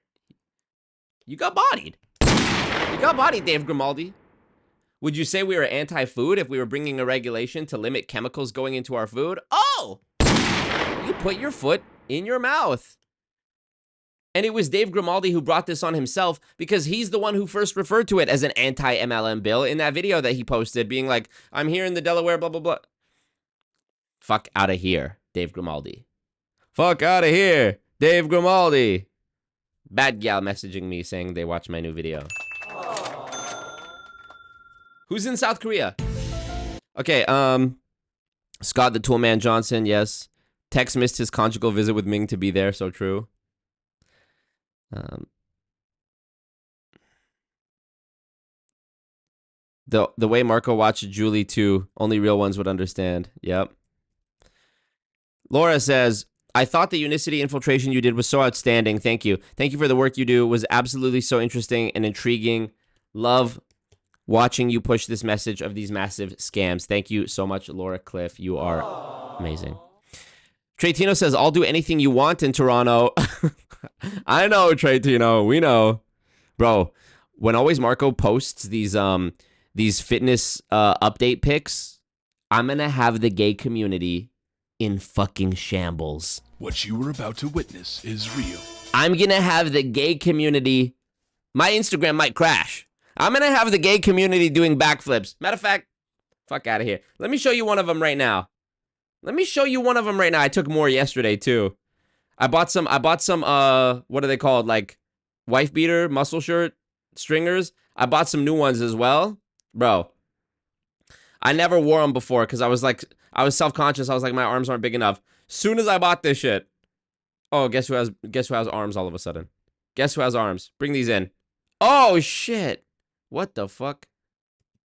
[SPEAKER 3] You got bodied. You got bodied, Dave Grimaldi. Would you say we were anti-food if we were bringing a regulation to limit chemicals going into our food? Oh! You put your foot in your mouth. And it was Dave Grimaldi who brought this on himself because he's the one who first referred to it as an anti-MLM bill in that video that he posted, being like, I'm here in the Delaware, blah, blah, blah. Fuck out of here, Dave Grimaldi. Fuck out of here, Dave Grimaldi. Bad gal messaging me saying they watched my new video. Who's in South Korea? Okay, Scott the Toolman Johnson, yes. Tex missed his conjugal visit with Ming to be there, so true. The way Marco watched Julie too, only real ones would understand. Yep. Laura says, I thought the Unicity infiltration you did was so outstanding. Thank you. Thank you for the work you do. It was absolutely so interesting and intriguing. Love watching you push this message of these massive scams. Thank you so much, Laura Cliff. You are amazing. Treytino says, I'll do anything you want in Toronto. I know, Treytino. We know. Bro, when Always Marco posts these fitness update pics, I'm going to have the gay community in fucking shambles.
[SPEAKER 4] What you were about to witness is real.
[SPEAKER 3] I'm going to have the gay community. My Instagram might crash. I'm going to have the gay community doing backflips. Matter of fact, fuck out of here. Let me show you one of them right now. I took more yesterday too. I bought some what are they called? Like wife beater, muscle shirt, stringers. I bought some new ones as well. Bro, I never wore them before because I was self-conscious. I was like, my arms aren't big enough. Soon as I bought this shit. Oh, guess who has arms all of a sudden? Guess who has arms? Bring these in. Oh shit. What the fuck?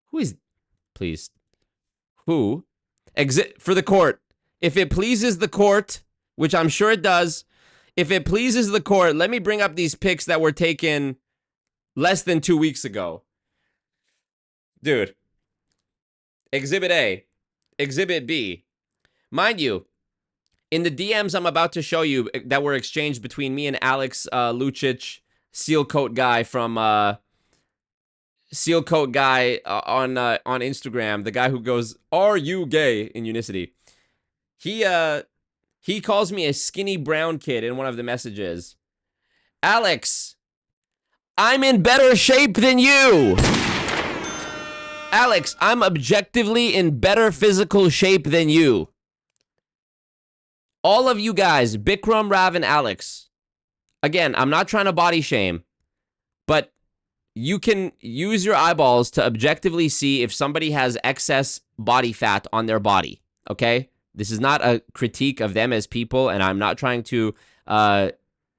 [SPEAKER 3] Who is, please. Who? Exit for the court. If it pleases the court, which I'm sure it does, if it pleases the court, let me bring up these pics that were taken less than 2 weeks ago. Dude. Exhibit A. Exhibit B. Mind you, in the DMs I'm about to show you that were exchanged between me and Alex Lucic, seal coat guy from seal coat guy on Instagram, the guy who goes, "Are you gay?" in Unicity. He calls me a skinny brown kid in one of the messages. Alex, I'm in better shape than you. Alex, I'm objectively in better physical shape than you. All of you guys, Bikram, Rav, and Alex. Again, I'm not trying to body shame, but you can use your eyeballs to objectively see if somebody has excess body fat on their body, okay? This is not a critique of them as people, and I'm not trying to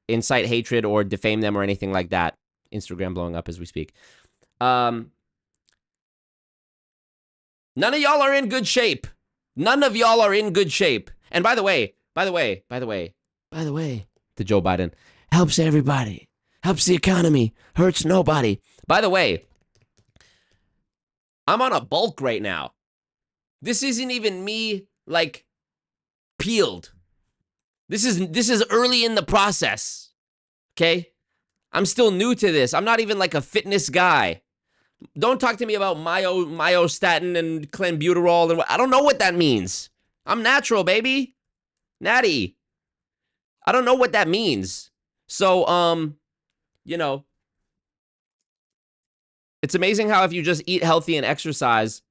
[SPEAKER 3] incite hatred or defame them or anything like that. Instagram blowing up as we speak. None of y'all are in good shape. None of y'all are in good shape. And by the way, to Joe Biden, helps everybody, helps the economy, hurts nobody. By the way, I'm on a bulk right now. This isn't even me, like, peeled. This is early in the process, okay? I'm still new to this. I'm not even like a fitness guy. Don't talk to me about myostatin and clenbuterol. And I don't know what that means. I'm natural, baby. Natty. I don't know what that means. So, you know, it's amazing how if you just eat healthy and exercise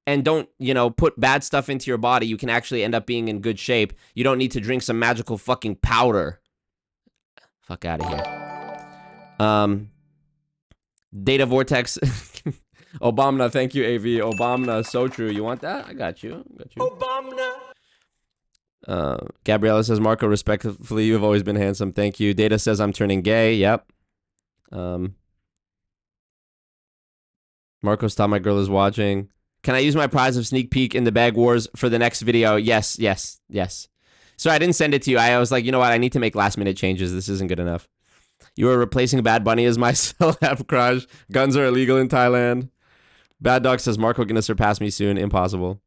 [SPEAKER 3] and don't, you know, put bad stuff into your body, you can actually end up being in good shape. You don't need to drink some magical fucking powder. Fuck out of here. Data Vortex. Obama, thank you, AV. Obama, so true. You want that? I got you. Obama. Gabriella says, Marco, respectfully, you've always been handsome. Thank you. Data says I'm turning gay. Yep. Marco, stop, my girl is watching. Can I use my prize of sneak peek in the bag wars for the next video? Yes. Sorry, I didn't send it to you. I was like, you know what? I need to make last minute changes. This isn't good enough. You are replacing Bad Bunny as my celeb crush. Guns are illegal in Thailand. Bad Dog says, Marco gonna surpass me soon. Impossible.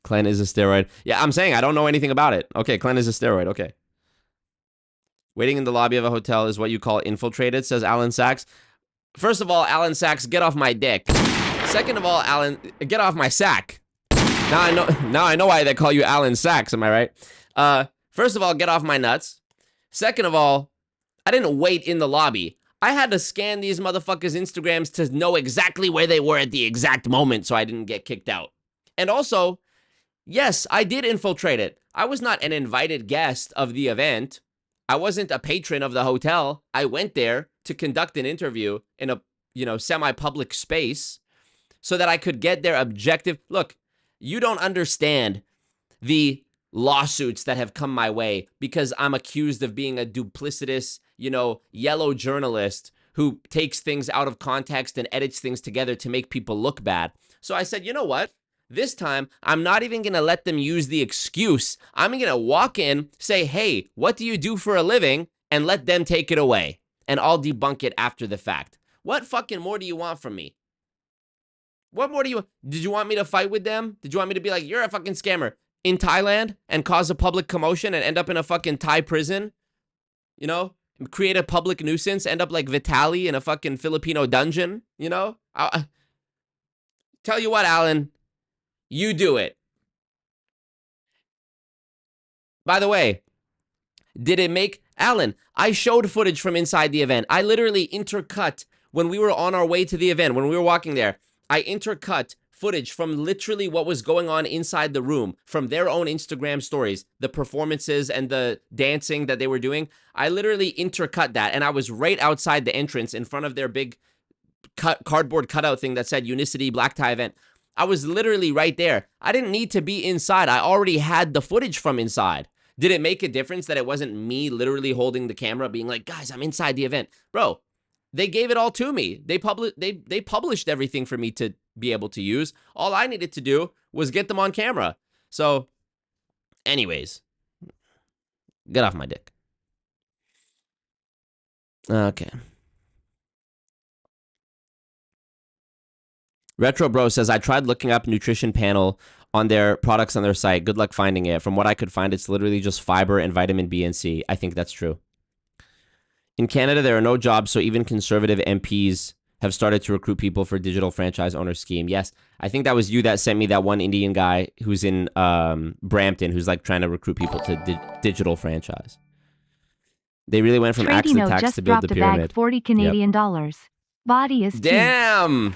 [SPEAKER 3] Clen is a steroid. Yeah, I'm saying I don't know anything about it. Okay, Clen is a steroid. Okay. Waiting in the lobby of a hotel is what you call infiltrated, says Alan Sachs. First of all, Alan Sachs, get off my dick. Second of all, Alan, get off my sack. Now I know why they call you Alan Sachs, am I right? First of all, get off my nuts. Second of all, I didn't wait in the lobby. I had to scan these motherfuckers' Instagrams to know exactly where they were at the exact moment so I didn't get kicked out. And also, yes, I did infiltrate it. I was not an invited guest of the event. I wasn't a patron of the hotel. I went there to conduct an interview in a, semi-public space so that I could get their objective. Look, you don't understand the lawsuits that have come my way because I'm accused of being a duplicitous, yellow journalist who takes things out of context and edits things together to make people look bad. So I said, you know what? This time, I'm not even going to let them use the excuse. I'm going to walk in, say, hey, what do you do for a living? And let them take it away. And I'll debunk it after the fact. What fucking more do you want from me? What more do you want? Did you want me to fight with them? Did you want me to be like, you're a fucking scammer in Thailand and cause a public commotion and end up in a fucking Thai prison? Create a public nuisance, end up like Vitaly in a fucking Filipino dungeon, I'll tell you what, Alan. You do it. By the way, did it make... Alan, I showed footage from inside the event. I literally intercut when we were on our way to the event, when we were walking there. I intercut footage from literally what was going on inside the room from their own Instagram stories, the performances and the dancing that they were doing. I literally intercut that, and I was right outside the entrance in front of their big cardboard cutout thing that said Unicity Black Tie event. I was literally right there. I didn't need to be inside. I already had the footage from inside. Did it make a difference that it wasn't me literally holding the camera being like, guys, I'm inside the event? Bro, they gave it all to me. They published everything for me to be able to use. All I needed to do was get them on camera. So, anyways, get off my dick. Okay. Retro Bro says, I tried looking up nutrition panel on their products on their site. Good luck finding it. From what I could find, it's literally just fiber and vitamin B and C. I think that's true. In Canada, there are no jobs, so even conservative MPs have started to recruit people for digital franchise owner scheme. Yes, I think that was you that sent me that one Indian guy who's in Brampton who's like trying to recruit people to digital franchise. They really went from axe to tax to build the pyramid.
[SPEAKER 2] Bag, 40 Canadian dollars. Body is tea.
[SPEAKER 3] Damn!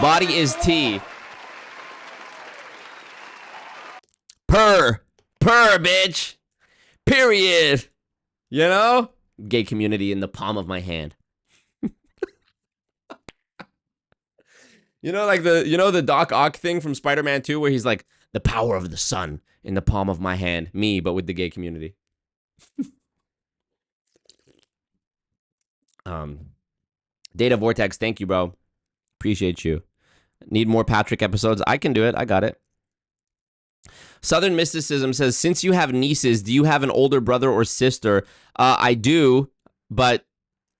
[SPEAKER 3] Body is tea. Per, bitch. Period. Gay community in the palm of my hand. Like the Doc Ock thing from Spider-Man 2 where he's like, the power of the sun in the palm of my hand. Me, but with the gay community. Data Vortex, thank you, bro. Appreciate you. Need more Patrick episodes? I can do it. I got it. Southern Mysticism says, since you have nieces, do you have an older brother or sister? I do, but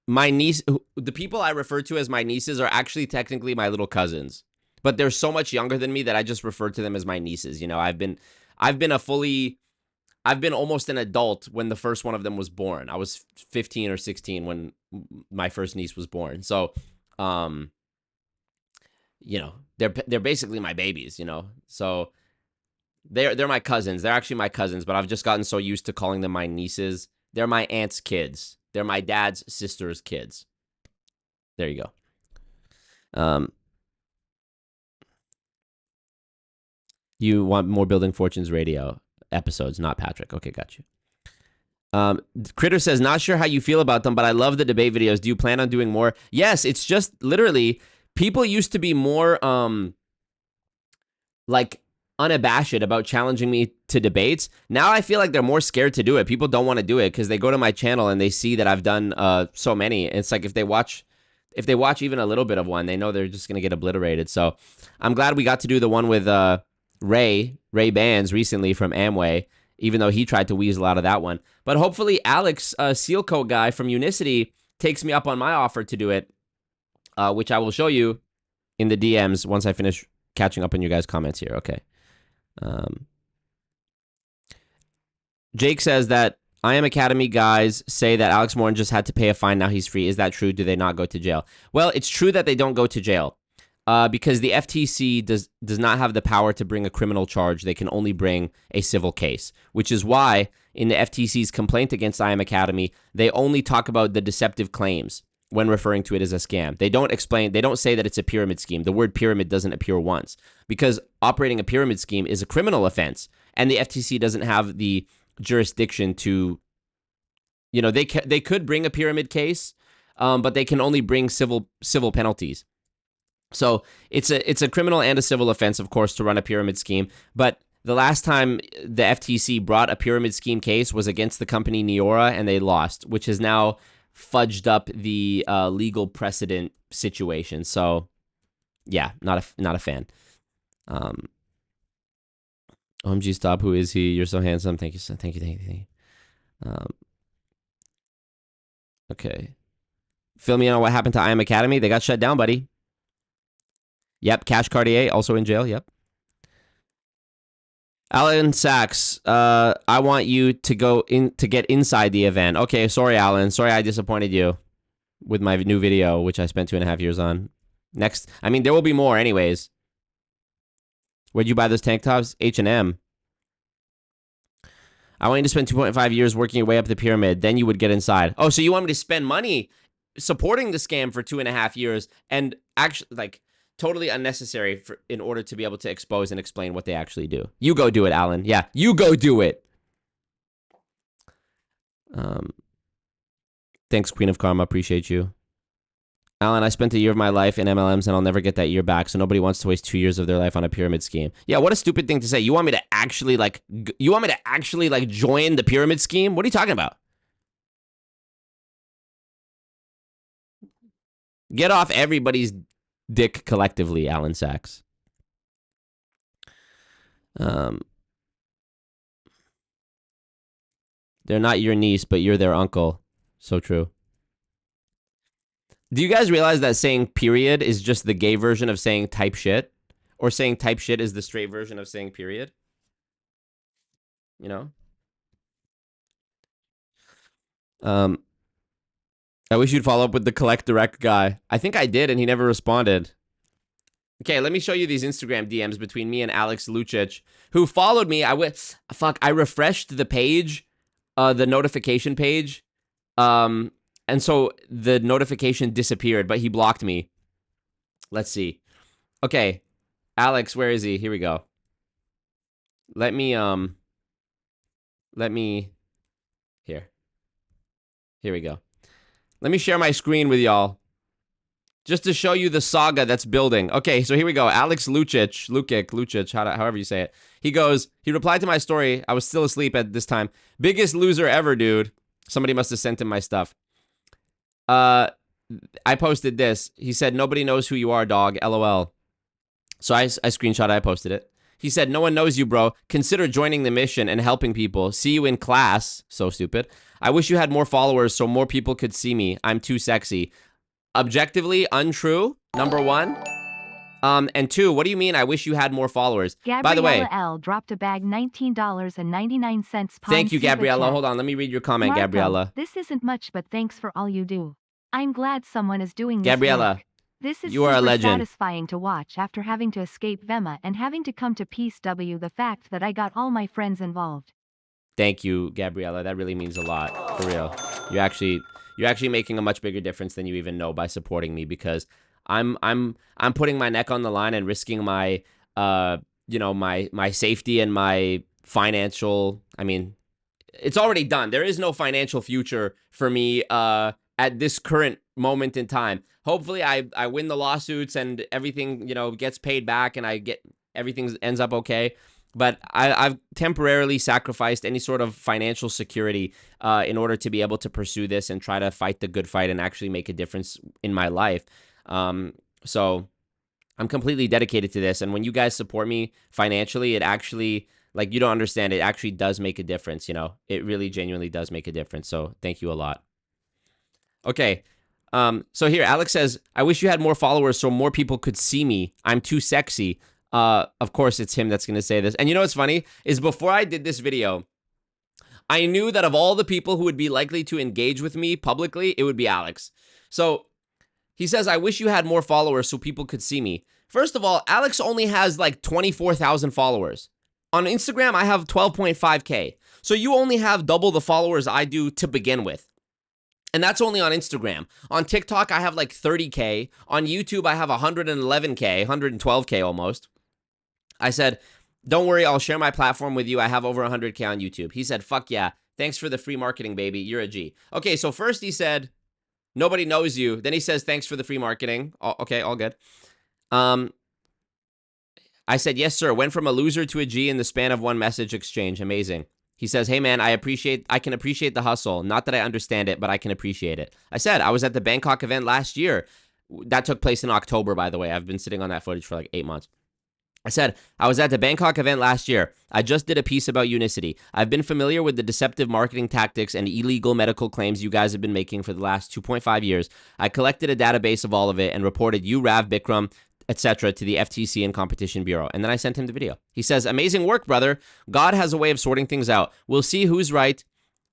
[SPEAKER 3] my niece, the people I refer to as my nieces are actually technically my little cousins, but they're so much younger than me that I just refer to them as my nieces. I've been almost an adult when the first one of them was born. I was 15 or 16 when my first niece was born. So, they're basically my babies, So they're my cousins. They're actually my cousins, but I've just gotten so used to calling them my nieces. They're my aunt's kids. They're my dad's sister's kids. There you go. You want more Building Fortunes radio episodes, not Patrick. Okay, got you. Critter says, not sure how you feel about them, but I love the debate videos. Do you plan on doing more? Yes, it's just literally people used to be more unabashed about challenging me to debates. Now I feel like they're more scared to do it. People don't want to do it because they go to my channel and they see that I've done so many. It's like if they watch even a little bit of one, they know they're just gonna get obliterated. So I'm glad we got to do the one with Ray Bans recently from Amway, even though he tried to weasel out of that one. But hopefully Alex, Seal Coat guy from Unicity, takes me up on my offer to do it, which I will show you in the DMs once I finish catching up on you guys' comments here. Okay. Jake says that I Am Academy guys say that Alex Morin just had to pay a fine. Now he's free. Is that true? Do they not go to jail? Well, it's true that they don't go to jail because the FTC does not have the power to bring a criminal charge. They can only bring a civil case, which is why in the FTC's complaint against IM Academy, they only talk about the deceptive claims when referring to it as a scam. They don't say that it's a pyramid scheme. The word pyramid doesn't appear once because operating a pyramid scheme is a criminal offense, and the FTC doesn't have the jurisdiction to, they could bring a pyramid case, but they can only bring civil penalties. So it's a criminal and a civil offense, of course, to run a pyramid scheme. But the last time the FTC brought a pyramid scheme case was against the company Neora, and they lost, which has now fudged up the legal precedent situation. So, yeah, not a fan. OMG, stop. Who is he? You're so handsome. Thank you. Okay. Fill me in on what happened to IM Academy. They got shut down, buddy. Yep. Cash Cartier also in jail. Yep. Alan Sachs, I want you to get inside the event. Okay, sorry, Alan. Sorry I disappointed you with my new video, which I spent 2.5 years on. Next, I mean, there will be more anyways. Where'd you buy those tank tops? H&M. I want you to spend 2.5 years working your way up the pyramid. Then you would get inside. Oh, so you want me to spend money supporting the scam for 2.5 years and actually, totally unnecessary in order to be able to expose and explain what they actually do. You go do it, Alan. Yeah, you go do it. Thanks, Queen of Karma. Appreciate you. Alan, I spent a year of my life in MLMs and I'll never get that year back, so nobody wants to waste 2 years of their life on a pyramid scheme. Yeah, what a stupid thing to say. You want me to actually, join the pyramid scheme? What are you talking about? Get off everybody's dick collectively, Alan Sachs. They're not your niece, but you're their uncle. So true. Do you guys realize that saying period is just the gay version of saying type shit? Or saying type shit is the straight version of saying period? I wish you'd follow up with the collect direct guy. I think I did, and he never responded. Okay, let me show you these Instagram DMs between me and Alex Lucic, who followed me. I refreshed the page, the notification page, and so the notification disappeared, but he blocked me. Let's see. Okay, Alex, where is he? Here we go. Let me, here we go. Let me share my screen with y'all, just to show you the saga that's building. Okay, so here we go. Alex Lucic, however you say it. He replied to my story. I was still asleep at this time. Biggest loser ever, dude. Somebody must have sent him my stuff. I posted this. He said, nobody knows who you are, dog. LOL. So I screenshot it. I posted it. He said, no one knows you, bro. Consider joining the mission and helping people. See you in class. So stupid. I wish you had more followers so more people could see me. I'm too sexy. Objectively untrue, number one. And two, what do you mean I wish you had more followers?
[SPEAKER 2] Gabriella
[SPEAKER 3] By the way,
[SPEAKER 2] L dropped a bag $19.99.
[SPEAKER 3] Thank you, Gabriella. Hold on, let me read your comment,
[SPEAKER 2] Marco,
[SPEAKER 3] Gabriella.
[SPEAKER 2] This isn't much, but thanks for all you do. I'm glad someone is doing this
[SPEAKER 3] Gabriella,
[SPEAKER 2] work. This is
[SPEAKER 3] you are a
[SPEAKER 2] super
[SPEAKER 3] legend.
[SPEAKER 2] satisfying to watch after having to escape Vema and having to come to peace. The fact that I got all my friends involved.
[SPEAKER 3] Thank you, Gabriella. That really means a lot, for real. You're actually making a much bigger difference than you even know by supporting me, because I'm putting my neck on the line and risking my my safety and my financial. I mean, it's already done. There is no financial future for me at this current moment in time. Hopefully I win the lawsuits and everything, gets paid back and everything ends up okay. But I've temporarily sacrificed any sort of financial security in order to be able to pursue this and try to fight the good fight and actually make a difference in my life. So I'm completely dedicated to this. And when you guys support me financially, it actually, you don't understand, it actually does make a difference, It really genuinely does make a difference. So thank you a lot. Okay. So here, Alex says, I wish you had more followers so more people could see me. I'm too sexy. Of course, it's him that's going to say this. And you know what's funny? Is before I did this video, I knew that of all the people who would be likely to engage with me publicly, it would be Alex. So he says, I wish you had more followers so people could see me. First of all, Alex only has 24,000 followers. On Instagram, I have 12.5K. So you only have double the followers I do to begin with. And that's only on Instagram. On TikTok, I have like 30K. On YouTube, I have 111K, 112K almost. I said, don't worry, I'll share my platform with you. I have over 100K on YouTube. He said, fuck yeah. Thanks for the free marketing, baby. You're a G. Okay, so first he said, nobody knows you. Then he says, thanks for the free marketing. Okay, all good. I said, yes, sir. Went from a loser to a G in the span of one message exchange. Amazing. He says, hey, man, I can appreciate the hustle. Not that I understand it, but I can appreciate it. I said, I was at the Bangkok event last year. That took place in October, by the way. I've been sitting on that footage for like 8 months. I said, I was at the Bangkok event last year. I just did a piece about Unicity. I've been familiar with the deceptive marketing tactics and illegal medical claims you guys have been making for the last 2.5 years. I collected a database of all of it and reported you, Rav Bikram, etc. to the FTC and Competition Bureau. And then I sent him the video. He says, amazing work, brother. God has a way of sorting things out. We'll see who's right.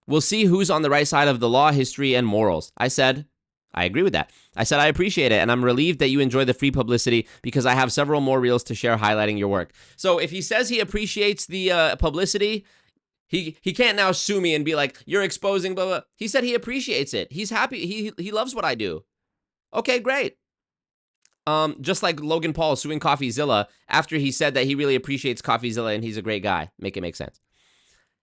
[SPEAKER 3] We'll see who's on the right side of the law, history, and morals. I said, I agree with that. I said, I appreciate it, and I'm relieved that you enjoy the free publicity because I have several more reels to share highlighting your work. So if he says he appreciates the publicity, he can't now sue me and be like, you're exposing blah, blah. He said he appreciates it. He's happy. He loves what I do. Okay, great. Just like Logan Paul suing CoffeeZilla after he said that he really appreciates CoffeeZilla and he's a great guy. Make it make sense.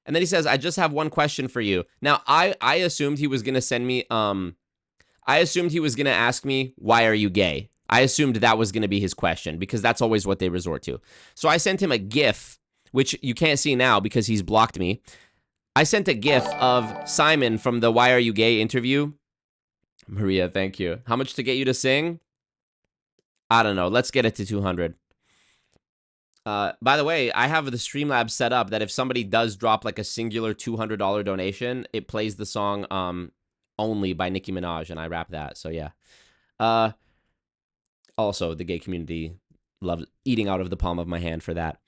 [SPEAKER 3] And then he says, I just have one question for you. Now, I assumed he was going to send me, I assumed he was going to ask me, why are you gay? I assumed that was going to be his question because that's always what they resort to. So I sent him a GIF, which you can't see now because he's blocked me. I sent a GIF of Simon from the Why Are You Gay interview. Maria, thank you. How much to get you to sing? I don't know. Let's get it to 200. By the way, I have the Streamlabs set up that if somebody does drop like a singular $200 donation, it plays the song Only by Nicki Minaj, and I rap that. So yeah. Also, the gay community loves eating out of the palm of my hand for that.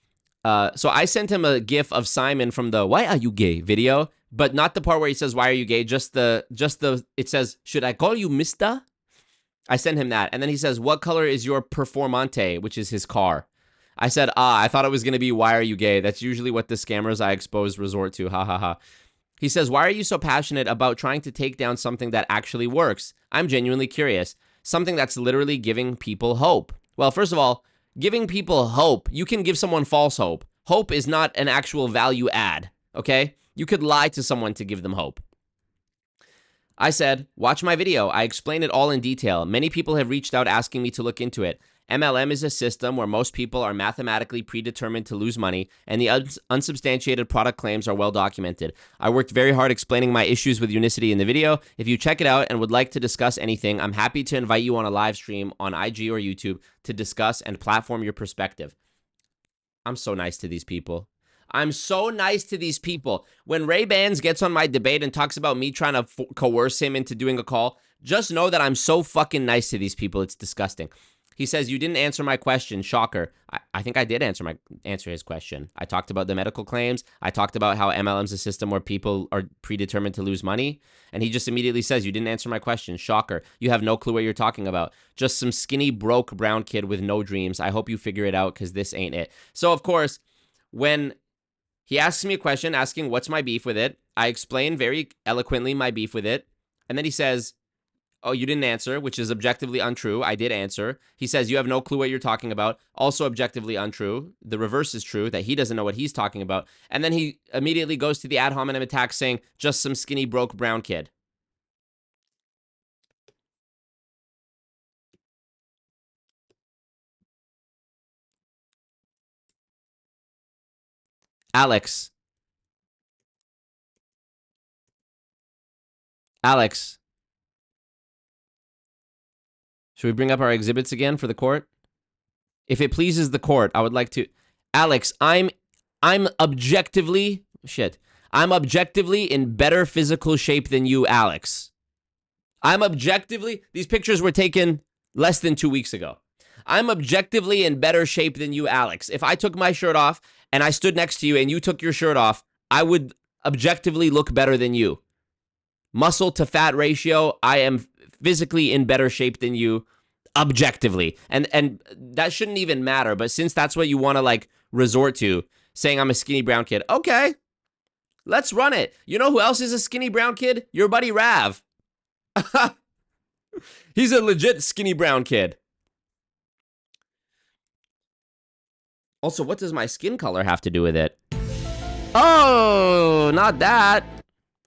[SPEAKER 3] So I sent him a GIF of Simon from the Why Are You Gay video, but not the part where he says, why are you gay? Just the, it says, should I call you mister? I sent him that. And then he says, what color is your Performante, which is his car? I said, I thought it was going to be, why are you gay? That's usually what the scammers I expose resort to. Ha ha ha. He says, why are you so passionate about trying to take down something that actually works? I'm genuinely curious. Something that's literally giving people hope. Well, first of all, giving people hope, you can give someone false hope. Hope is not an actual value add, okay? You could lie to someone to give them hope. I said, watch my video. I explain it all in detail. Many people have reached out asking me to look into it. MLM is a system where most people are mathematically predetermined to lose money, and the unsubstantiated product claims are well documented. I worked very hard explaining my issues with Unicity in the video. If you check it out and would like to discuss anything, I'm happy to invite you on a live stream on IG or YouTube to discuss and platform your perspective. I'm so nice to these people. I'm so nice to these people. When Ray Bans gets on my debate and talks about me trying to coerce him into doing a call, just know that I'm so fucking nice to these people. It's disgusting. He says, you didn't answer my question. Shocker. I think I did answer his question. I talked about the medical claims. I talked about how MLM's a system where people are predetermined to lose money. And he just immediately says, you didn't answer my question. Shocker. You have no clue what you're talking about. Just some skinny, broke, brown kid with no dreams. I hope you figure it out because this ain't it. So, of course, when he asks me a question asking what's my beef with it, I explain very eloquently my beef with it. And then he says, oh, you didn't answer, which is objectively untrue. I did answer. He says, you have no clue what you're talking about. Also objectively untrue. The reverse is true, that he doesn't know what he's talking about. And then he immediately goes to the ad hominem attack saying, just some skinny, broke, brown kid. Alex. Should we bring up our exhibits again for the court? If it pleases the court, I would like to... Alex, I'm objectively... I'm objectively in better physical shape than you, Alex. I'm objectively... These pictures were taken less than 2 weeks ago. I'm objectively in better shape than you, Alex. If I took my shirt off and I stood next to you and you took your shirt off, I would objectively look better than you. Muscle to fat ratio, I am physically in better shape than you, objectively. And that shouldn't even matter, but since that's what you want to like resort to, saying I'm a skinny brown kid, okay. Let's run it. You know who else is a skinny brown kid? Your buddy Rav. He's a legit skinny brown kid. Also, what does my skin color have to do with it? Oh, not that.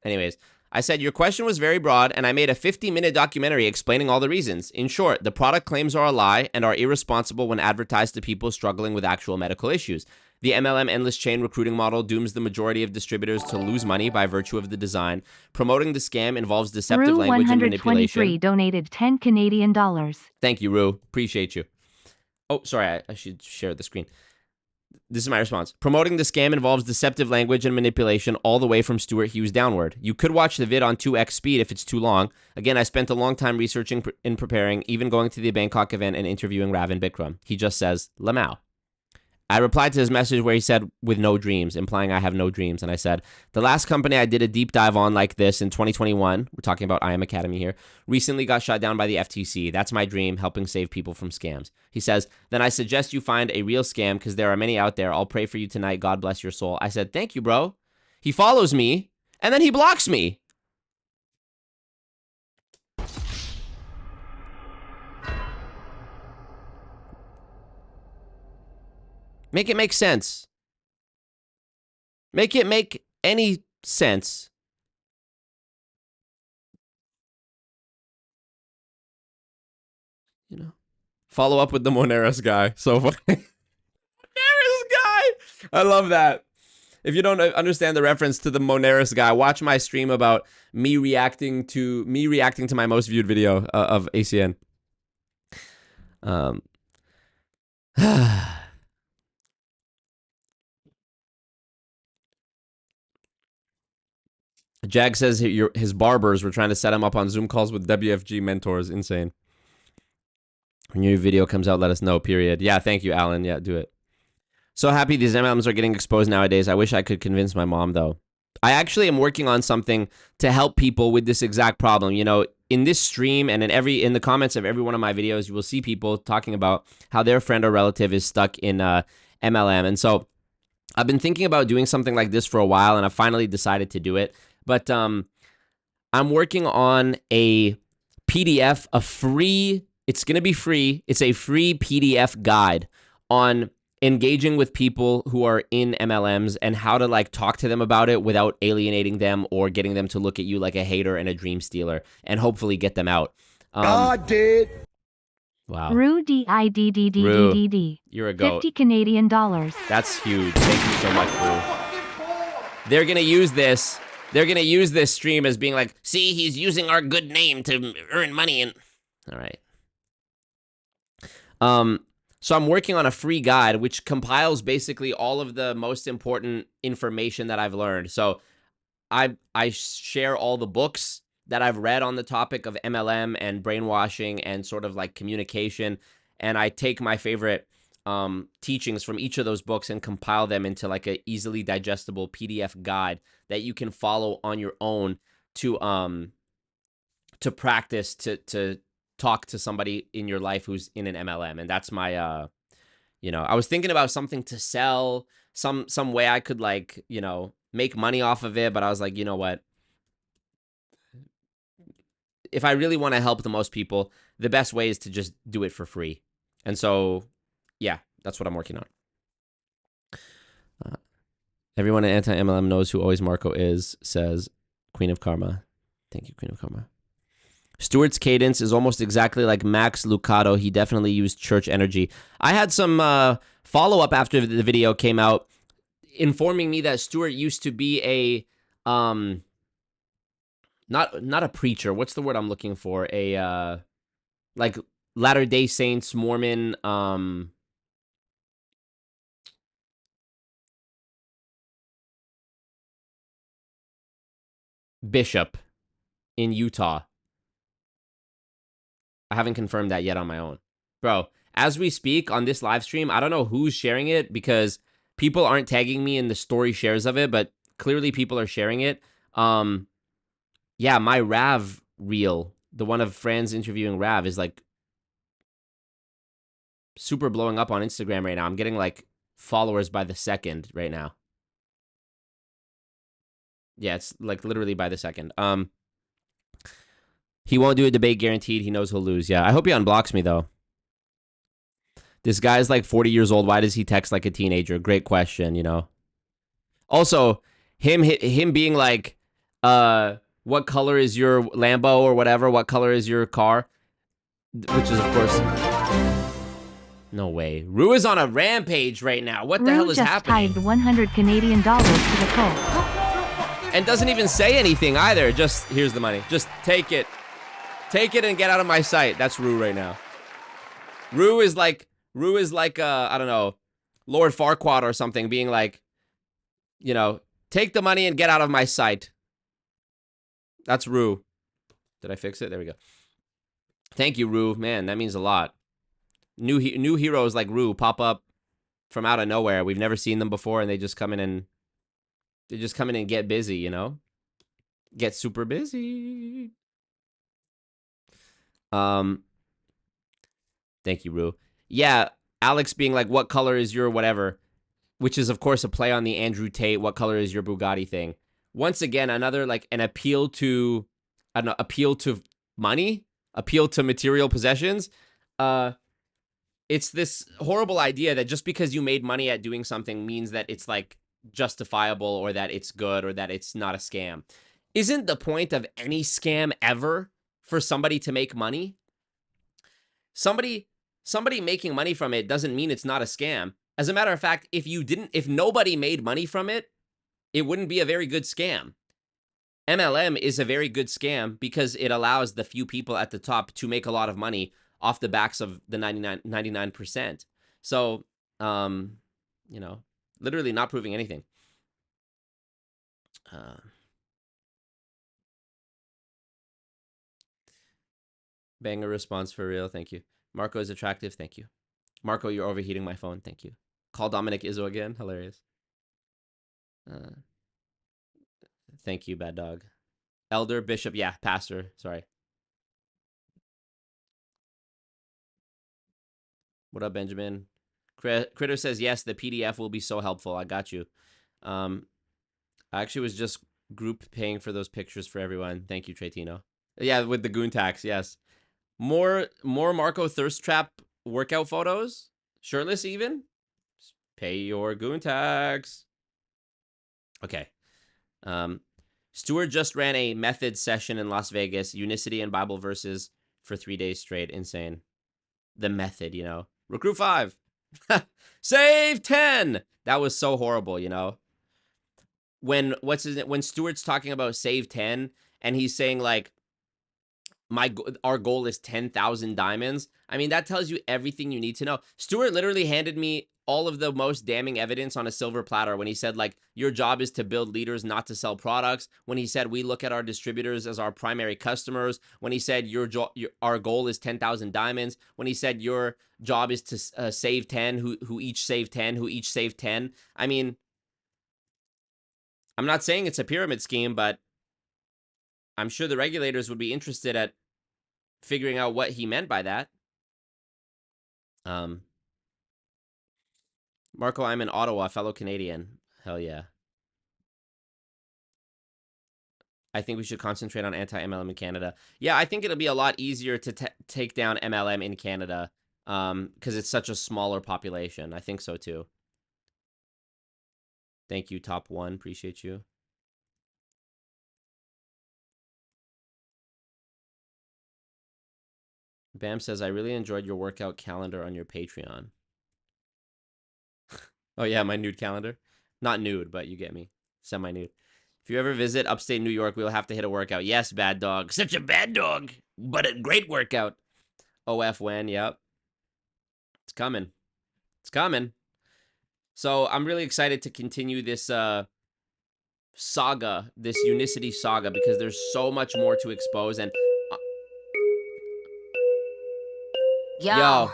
[SPEAKER 3] Anyways, I said your question was very broad, and I made a 50-minute documentary explaining all the reasons. In short, the product claims are a lie and are irresponsible when advertised to people struggling with actual medical issues. The MLM endless chain recruiting model dooms the majority of distributors to lose money by virtue of the design. Promoting the scam involves deceptive
[SPEAKER 2] Rue
[SPEAKER 3] language and
[SPEAKER 2] 123
[SPEAKER 3] manipulation.
[SPEAKER 2] donated 10 Canadian dollars.
[SPEAKER 3] Thank you, Rue. Appreciate you. Oh, sorry, I should share the screen. This is my response. Promoting the scam involves deceptive language and manipulation all the way from Stuart Hughes downward. You could watch the vid on 2x speed if it's too long. Again, I spent a long time researching and preparing, even going to the Bangkok event and interviewing Ravin Bikram. He just says, Lamau. I replied to his message where he said, with no dreams, implying I have no dreams. And I said, the last company I did a deep dive on like this in 2021, we're talking about I Am Academy here, recently got shut down by the FTC. That's my dream, helping save people from scams. He says, then I suggest you find a real scam because there are many out there. I'll pray for you tonight. God bless your soul. I said, thank you, bro. He follows me and then he blocks me. Make it make sense. Make it make any sense. You know, follow up with the Moneris guy. So funny. Moneris guy. I love that. If you don't understand the reference to the Moneris guy, watch my stream about me reacting to my most viewed video of ACN. Jag says his barbers were trying to set him up on Zoom calls with WFG mentors. Insane. When your video comes out, let us know, period. Yeah, thank you, Alan. Yeah, do it. So happy these MLMs are getting exposed nowadays. I wish I could convince my mom, though. I actually am working on something to help people with this exact problem. You know, in this stream and in the comments of every one of my videos, you will see people talking about how their friend or relative is stuck in MLM. And so I've been thinking about doing something like this for a while, and I finally decided to do it. But I'm working on a PDF, it's going to be free. It's a free PDF guide on engaging with people who are in MLMs and how to like talk to them about it without alienating them or getting them to look at you like a hater and a dream stealer, and hopefully get them out.
[SPEAKER 5] God did.
[SPEAKER 3] Wow.
[SPEAKER 2] Rue DIDDDDD.
[SPEAKER 3] You're a goat.
[SPEAKER 2] 50 Canadian dollars.
[SPEAKER 3] That's huge. Thank you so much, Rue. They're going to use this. They're going to use this stream as being like, see, he's using our good name to earn money. And all right. So I'm working on a free guide which compiles basically all of the most important information that I've learned. So I share all the books that I've read on the topic of MLM and brainwashing and sort of like communication, and I take my favorite teachings from each of those books and compile them into like a easily digestible PDF guide that you can follow on your own to practice to talk to somebody in your life who's in an MLM. And that's my I was thinking about something to sell, some way I could like, make money off of it, but I was like, you know what? If I really want to help the most people, the best way is to just do it for free. And so, yeah, that's what I'm working on. Everyone in anti-MLM knows who Always Marco is, says Queen of Karma. Thank you, Queen of Karma. Stuart's cadence is almost exactly like Max Lucado. He definitely used church energy. I had some follow-up after the video came out informing me that Stuart used to be a not a preacher. What's the word I'm looking for? A like Latter-day Saints, Mormon, bishop in Utah. I haven't confirmed that yet on my own. Bro, as we speak on this live stream, I don't know who's sharing it because people aren't tagging me in the story shares of it, but clearly people are sharing it. Yeah, my Rav reel, the one of Fran's interviewing Rav, is like super blowing up on Instagram right now. I'm getting like followers by the second right now. Yeah, it's like literally by the second. He won't do a debate guaranteed. He knows he'll lose. Yeah, I hope he unblocks me though. This guy's like 40 years old. Why does he text like a teenager? Great question, you know. Also, him being like, what color is your Lambo or whatever? What color is your car? Which is, of course, no way. Rue is on a rampage right now. What the hell is happening?
[SPEAKER 2] Rue just tithed 100 Canadian dollars to the cult.
[SPEAKER 3] And doesn't even say anything either. Just, here's the money. Just take it. Take it and get out of my sight. That's Rue right now. Rue is like, I don't know, Lord Farquaad or something, being like, you know, take the money and get out of my sight. That's Rue. Did I fix it? There we go. Thank you, Rue. Man, that means a lot. New heroes like Rue pop up from out of nowhere. We've never seen them before, and they just come in and get busy, you know? Get super busy. Thank you, Rue. Yeah, Alex being like, what color is your whatever? Which is, of course, a play on the Andrew Tate, what color is your Bugatti thing. Once again, another, like, an appeal to, I don't know, appeal to money, appeal to material possessions. It's this horrible idea that just because you made money at doing something means that it's, like, justifiable or that it's good or that it's not a scam. Isn't the point of any scam ever for somebody to make money? Somebody making money from it doesn't mean it's not a scam. As a matter of fact, if nobody made money from it, it wouldn't be a very good scam. MLM is a very good scam because it allows the few people at the top to make a lot of money off the backs of the 99%. So, you know, literally not proving anything. Banger response for real. Thank you. Marco is attractive. Thank you. Marco, you're overheating my phone. Thank you. Call Dominic Izzo again. Hilarious. Thank you, bad dog. Elder, bishop. Yeah, pastor. Sorry. What up, Benjamin? Critter says, yes, the PDF will be so helpful. I got you. I actually was just group paying for those pictures for everyone. Thank you, Tretino. Yeah, with the goon tax. Yes. More Marco Thirst Trap workout photos. Shirtless even. Just pay your goon tax. Okay. Stewart just ran a method session in Las Vegas, Unicity and Bible verses for 3 days straight. Insane. The method, you know. Recruit 5. Save 10. That was so horrible, you know. When Stewart's talking about save 10 and he's saying like our goal is 10,000 diamonds. I mean, that tells you everything you need to know. Stewart literally handed me all of the most damning evidence on a silver platter when he said, like, your job is to build leaders, not to sell products. When he said, we look at our distributors as our primary customers. When he said, our goal is 10,000 diamonds. When he said, your job is to save 10, who each save 10, who each save 10. I mean, I'm not saying it's a pyramid scheme, but I'm sure the regulators would be interested at figuring out what he meant by that. Marco, I'm in Ottawa, fellow Canadian. Hell yeah. I think we should concentrate on anti-MLM in Canada. Yeah, I think it'll be a lot easier to take down MLM in Canada because it's such a smaller population. I think so too. Thank you, Top 1. Appreciate you. Bam says, I really enjoyed your workout calendar on your Patreon. Oh, yeah, my nude calendar. Not nude, but you get me. Semi-nude. If you ever visit upstate New York, we'll have to hit a workout. Yes, bad dog. Such a bad dog, but a great workout. OF when, yep. It's coming. It's coming. So I'm really excited to continue this saga, this Unicity saga, because there's so much more to expose. And Yo,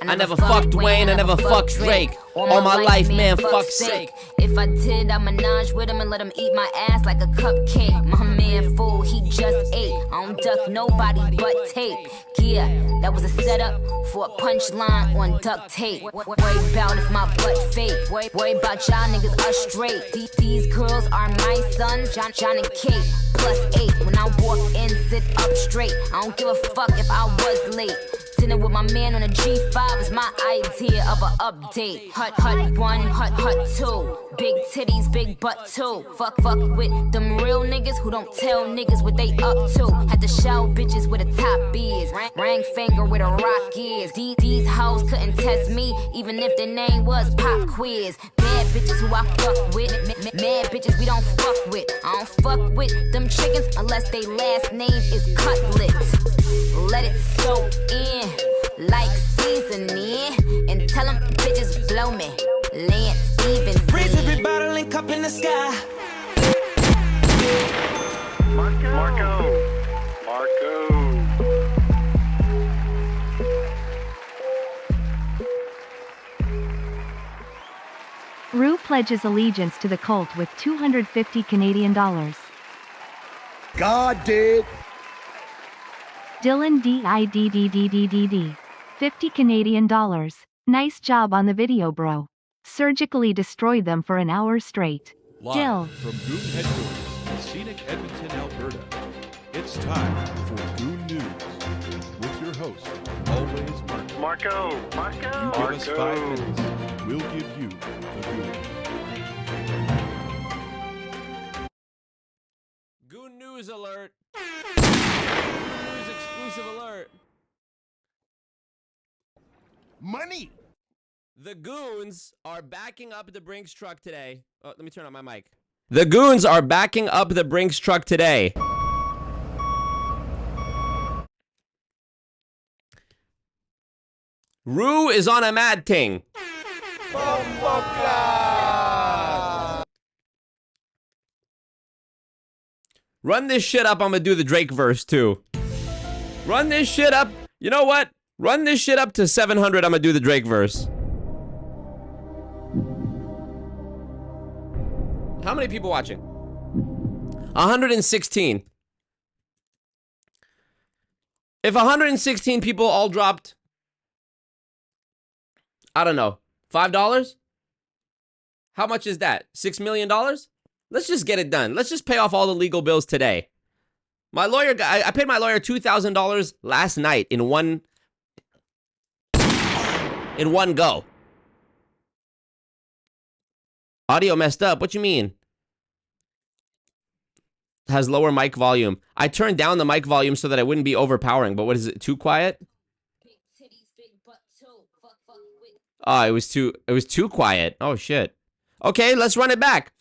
[SPEAKER 3] I never fucked Wayne, I never fucked Drake. All my life, man, fuck's sake.
[SPEAKER 5] If I did, I'd menage with him and let him eat my ass like a cupcake. My man fool, he just ate. I don't duck nobody but tape. Yeah, that was a setup for a punchline on duct tape. Worry about if my butt fake. Worry about y'all niggas are straight. These girls are my sons, John and Kate. +8, when I walk in, sit up straight. I don't give a fuck if I was late. Dinner with my man on a G5 is my idea of an update. Hut 1, hut 2. Big titties, big butt too. Fuck with them real niggas who don't tell niggas what they up to. Had to show bitches where the top is. Ring finger where the rock is. These hoes couldn't test me, even if their name was Pop Quiz. Bad bitches who I fuck with. Mad bitches we don't fuck with. I don't fuck with them chickens unless they last name is Cutlet. Let it soak in like seasoning and tell them bitches blow me. Lance Stevens.
[SPEAKER 6] Raise every bottle and cup in the sky.
[SPEAKER 1] Marco.
[SPEAKER 2] Rue pledges allegiance to the cult with 250 Canadian dollars.
[SPEAKER 7] God did.
[SPEAKER 2] Dylan DIDDDDDD. 50 Canadian dollars. Nice job on the video, bro. Surgically destroyed them for an hour straight.
[SPEAKER 4] Live
[SPEAKER 2] Jill.
[SPEAKER 4] from Goon headquarters in scenic Edmonton, Alberta. It's time for Goon News with your host, always Marco. You give us 5 minutes, we'll give you the Goon.
[SPEAKER 3] Goon News alert. News exclusive alert.
[SPEAKER 7] Money.
[SPEAKER 3] The goons are backing up the Brinks truck today. Oh, let me turn on my mic. The goons are backing up the Brinks truck today. Rue is on a mad ting. Run this shit up, I'm gonna do the Drake verse too. Run this shit up. You know what? Run this shit up to 700, I'm gonna do the Drake verse. How many people watching? 116. If 116 people all dropped, I don't know, $5? How much is that? $6 million? Let's just get it done. Let's just pay off all the legal bills today. My lawyer, I paid my lawyer $2,000 last night in one go. Audio messed up. What you mean? Has lower mic volume. I turned down the mic volume so that it wouldn't be overpowering. But what is it? Too quiet? Oh, it was too quiet. Oh shit. Okay, let's run it back.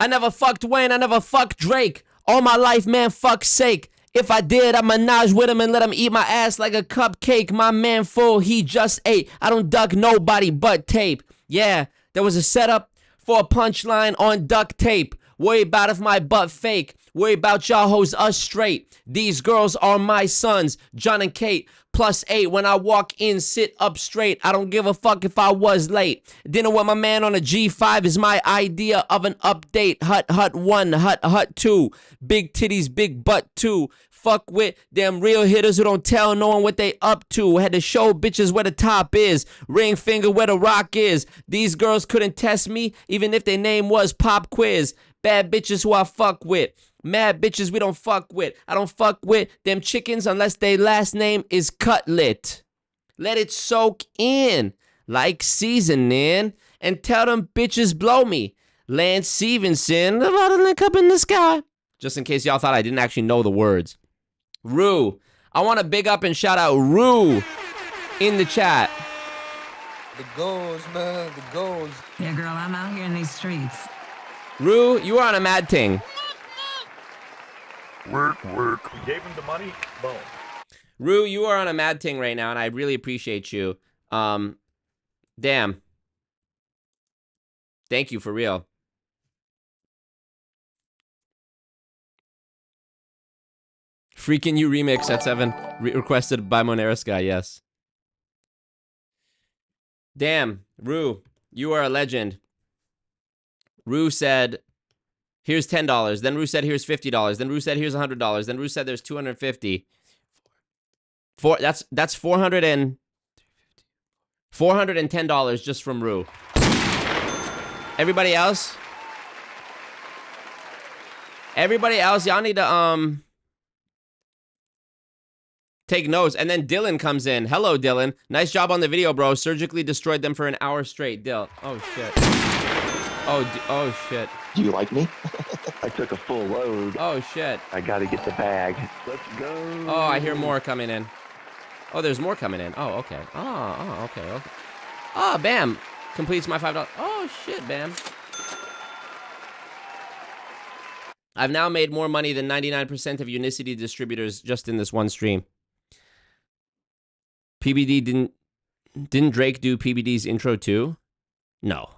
[SPEAKER 3] I never fucked Wayne. I never fucked Drake. All my life, man, fuck's sake. If I did, I'd menage with him and let him eat my ass like a cupcake. My man full, he just ate. I don't duck nobody but tape. Yeah, there was a setup for a punchline on duct tape. Worry about if my butt fake. Worry about y'all hoes us straight. These girls are my sons, John and Kate. +8 when I walk in, sit up straight. I don't give a fuck if I was late. Dinner with my man on a G5 is my idea of an update. Hut 1, hut 2. Big titties, big butt 2. Fuck with them real hitters who don't tell no one what they up to. Had to show bitches where the top is. Ring finger where the rock is. These girls couldn't test me even if their name was Pop Quiz. Bad bitches who I fuck with. Mad bitches we don't fuck with. I don't fuck with them chickens unless they last name is Cutlet. Let it soak in like seasoning and tell them bitches blow me. Lance Stevenson, the bottle and cup in the sky. Just in case y'all thought I didn't actually know the words. Rue. I want to big up and shout out Rue in the chat.
[SPEAKER 6] The goals, man, the goals.
[SPEAKER 8] Yeah, girl, I'm out here in these streets.
[SPEAKER 3] Rue, you are on a mad ting.
[SPEAKER 1] Work. Gave him the money. Boom.
[SPEAKER 3] Rue, you are on a mad ting right now, and I really appreciate you. Damn. Thank you for real. Freaking You remix at 7. Requested by Monera Sky, yes. Damn, Rue, you are a legend. Rue said, here's $10. Then Rue said, here's $50. Then Rue said, here's $100. Then Rue said, there's $250. That's $410 just from Rue. Everybody else, y'all need to take notes. And then Dylan comes in. Hello, Dylan. Nice job on the video, bro. Surgically destroyed them for an hour straight. Dill. Oh shit. Oh shit.
[SPEAKER 9] Do you like me?
[SPEAKER 1] I took a full load.
[SPEAKER 3] Oh shit.
[SPEAKER 1] I gotta get the bag. Let's go.
[SPEAKER 3] Oh, I hear more coming in. Oh, there's more coming in. Oh, okay. Oh, okay. Oh, bam. Completes my $5. Oh, shit, bam. I've now made more money than 99% of Unicity distributors just in this one stream. PBD didn't Drake do PBD's intro too? No.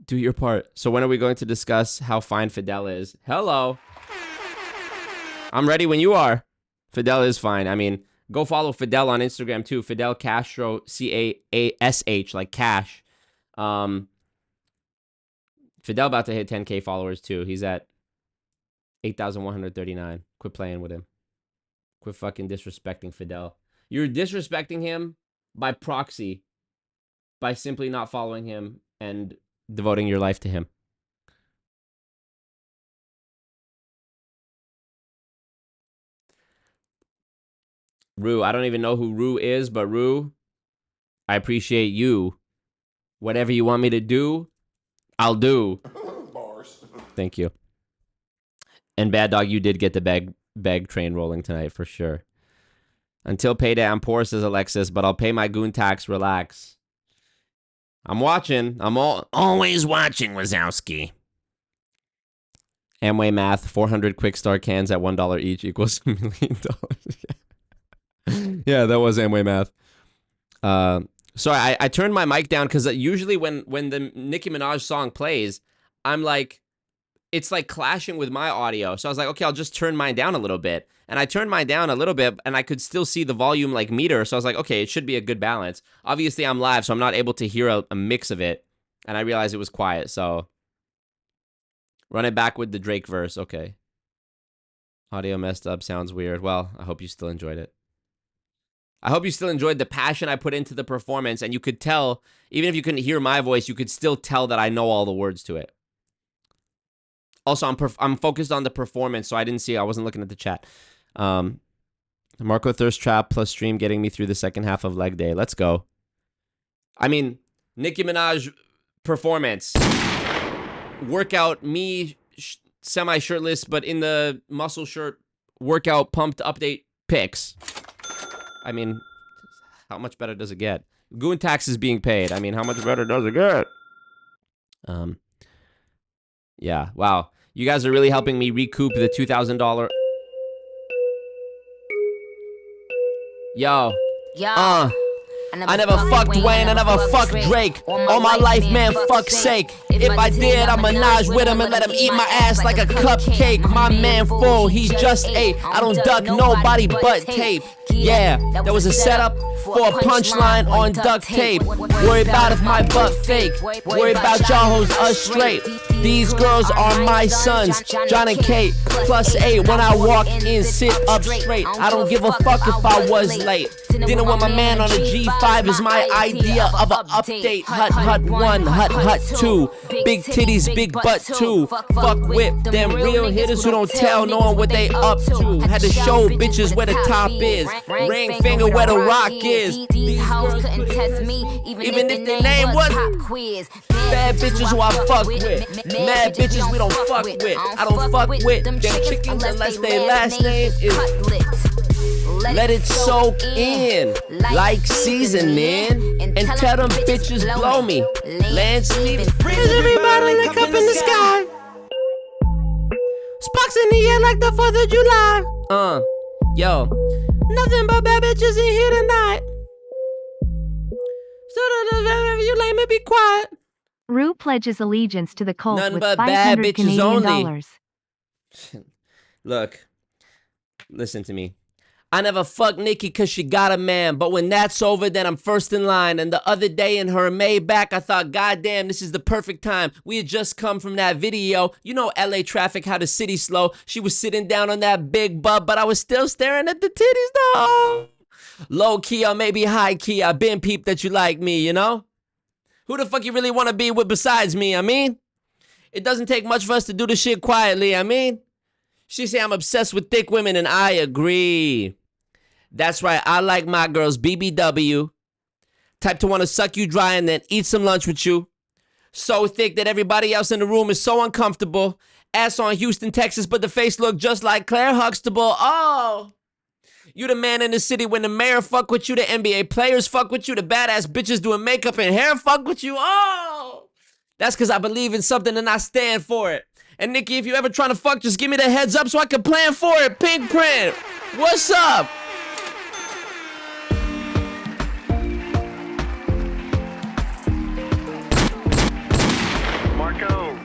[SPEAKER 3] Do your part. So when are we going to discuss how fine Fidel is? Hello. I'm ready when you are. Fidel is fine. I mean, go follow Fidel on Instagram too. Fidel Castro, Cash, like cash. Fidel about to hit 10K followers too. He's at 8,139. Quit playing with him. Quit fucking disrespecting Fidel. You're disrespecting him by proxy by simply not following him and devoting your life to him. Rue, I don't even know who Rue is, but Rue, I appreciate you. Whatever you want me to do, I'll do.
[SPEAKER 7] Bars.
[SPEAKER 3] Thank you. And Bad Dog, you did get the bag train rolling tonight for sure. Until payday, I'm poor, says Alexis, but I'll pay my goon tax. Relax. I'm watching. I'm always watching, Wazowski. Amway math, 400 quick start cans at $1 each equals $1 million. Yeah, that was Amway math. Sorry, I turned my mic down because usually when the Nicki Minaj song plays, I'm like, it's like clashing with my audio. So I was like, okay, I'll just turn mine down a little bit. And I turned mine down a little bit, and I could still see the volume like meter. So I was like, okay, it should be a good balance. Obviously, I'm live, so I'm not able to hear a mix of it. And I realized it was quiet, so run it back with the Drake verse. Okay. Audio messed up, sounds weird. Well, I hope you still enjoyed it. I hope you still enjoyed the passion I put into the performance, and you could tell, even if you couldn't hear my voice, you could still tell that I know all the words to it. Also, I'm focused on the performance, so I wasn't looking at the chat. Marco Thirst Trap plus stream getting me through the second half of leg day. Let's go. I mean, Nicki Minaj performance. Workout, me semi-shirtless, but in the muscle shirt, workout pumped update pics. I mean, how much better does it get? Goon tax is being paid. I mean, how much better does it get? Yeah, wow. You guys are really helping me recoup the $2,000. Yo. I never fucked Wayne, I never fucked Drake. All my life, man, fuck's sake. If I did, I'd menage with him and let him eat my ass like a cupcake. My man full, he just ate. I don't duck nobody but tape. Yeah, that was a setup for a punchline on duct tape. Worry about if my butt fake. Worry about y'all hoes us straight. These girls are my sons, John and Kate, +8. When I walk in, sit up straight. I don't give a fuck if I was late. Dinner with my man on a G5 is my idea of an update. Hut 1, hut 2. Big titties, big butt 2. Fuck whip, them real hitters who don't tell no one what they up to. Had to show bitches where the top is. Ring finger where the rock is. These hoes couldn't test me, even if the name was pop quiz. Bad bitches who I fuck with. Mad bitches we don't fuck with. I don't fuck with them chickens unless their last name is let it soak in like seasoning and tell them bitches blow me. Lance Stevens, freeze everybody look up in the sky. Sparks in the air like the 4th of July. Yo, nothing but bad bitches in here tonight. So if you lame it, be quiet.
[SPEAKER 2] Rue pledges allegiance to the cult
[SPEAKER 3] None
[SPEAKER 2] with
[SPEAKER 3] but
[SPEAKER 2] 500
[SPEAKER 3] bad bitches
[SPEAKER 2] Canadian
[SPEAKER 3] only.
[SPEAKER 2] dollars.
[SPEAKER 3] Look, listen to me. I never fuck Nikki cause she got a man, but when that's over, then I'm first in line. And the other day in her Maybach, I thought, goddamn, this is the perfect time. We had just come from that video. You know LA traffic, how the city slow. She was sitting down on that big butt, but I was still staring at the titties though. Low key or maybe high key, I been peeped that you like me, you know? Who the fuck you really want to be with besides me, I mean? It doesn't take much for us to do the shit quietly, I mean? She say I'm obsessed with thick women, and I agree. That's right, I like my girls BBW. Type to want to suck you dry and then eat some lunch with you. So thick that everybody else in the room is so uncomfortable. Ass on Houston, Texas, but the face look just like Claire Huxtable. Oh! You the man in the city when the mayor fuck with you, the NBA players fuck with you, the badass bitches doing makeup and hair fuck with you. Oh! That's because I believe in something and I stand for it. And Nikki, if you ever trying to fuck, just give me the heads up so I can plan for it. Pink print. What's up?
[SPEAKER 1] Marco.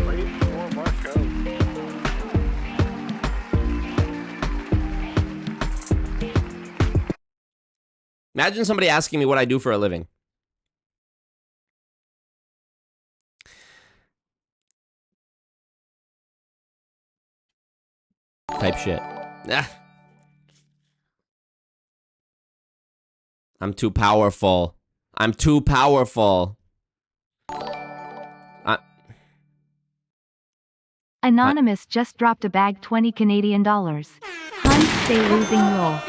[SPEAKER 1] Wait for Marco.
[SPEAKER 3] Imagine somebody asking me what I do for a living. Type shit. Ah. I'm too powerful. I'm too powerful.
[SPEAKER 2] Anonymous just dropped a bag 20 Canadian dollars. Hun, stay losing roll.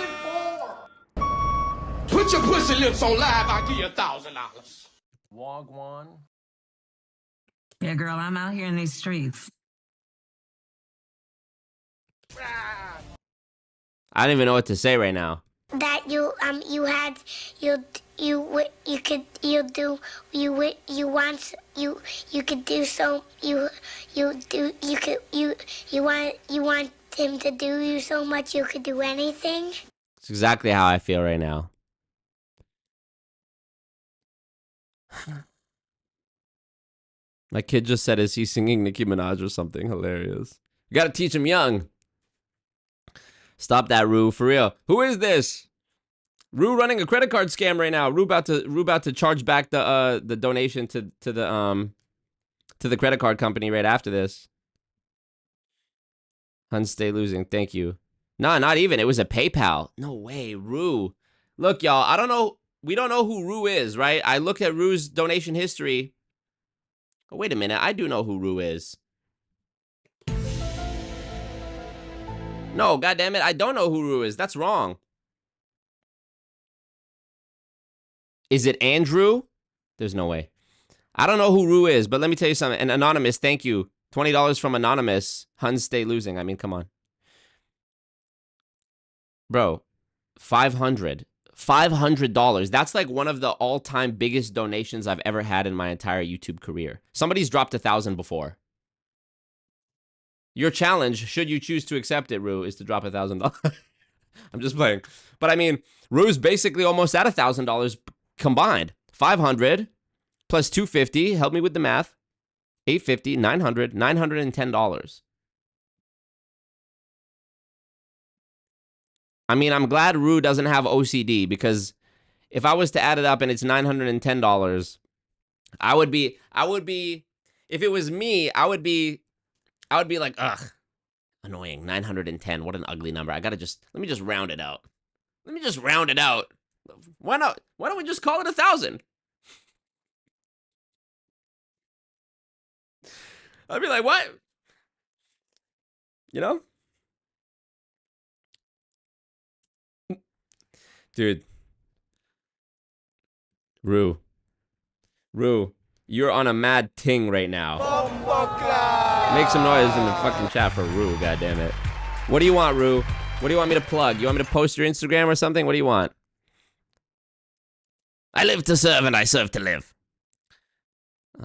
[SPEAKER 7] Put your pussy lips on live, I'll give you $1,000.
[SPEAKER 6] Wagwan.
[SPEAKER 8] Yeah, girl, I'm out here in these streets.
[SPEAKER 3] I don't even know what to say right now.
[SPEAKER 9] That you want him to do you so much you could do anything.
[SPEAKER 3] It's exactly how I feel right now. My kid just said, is he singing Nicki Minaj or something? Hilarious. You gotta teach him young. Stop that, Rue. For real. Who is this? Rue running a credit card scam right now. Rue about to charge back the donation to the credit card company right after this. Hun, stay losing. Thank you. Nah, not even. It was a PayPal. No way, Rue. Look, y'all, I don't know. We don't know who Rue is, right? I looked at Rue's donation history. Oh, wait a minute. I do know who Rue is. No, goddammit, I don't know who Rue is. That's wrong. Is it Andrew? There's no way. I don't know who Rue is, but let me tell you something. And Anonymous, thank you. $20 from Anonymous. Huns stay losing. I mean, come on. Bro, $500. That's like one of the all-time biggest donations I've ever had in my entire YouTube career. Somebody's dropped 1,000 before. Your challenge, should you choose to accept it, Rue, is to drop $1,000. I'm just playing. But I mean, Rue's basically almost at $1,000 combined. 500 plus 250. Help me with the math. 850, 900, $910. I mean, I'm glad Rue doesn't have OCD, because if I was to add it up and it's $910, I would be, if it was me, I would be like, ugh, annoying. 910. What an ugly number. Let me just round it out. Why not? Why don't we just call it 1,000? I'd be like, what? You know? Dude. Rue, you're on a mad ting right now. Make some noise in the fucking chat for Rue, goddammit. What do you want, Rue? What do you want me to plug? You want me to post your Instagram or something? What do you want? I live to serve and I serve to live.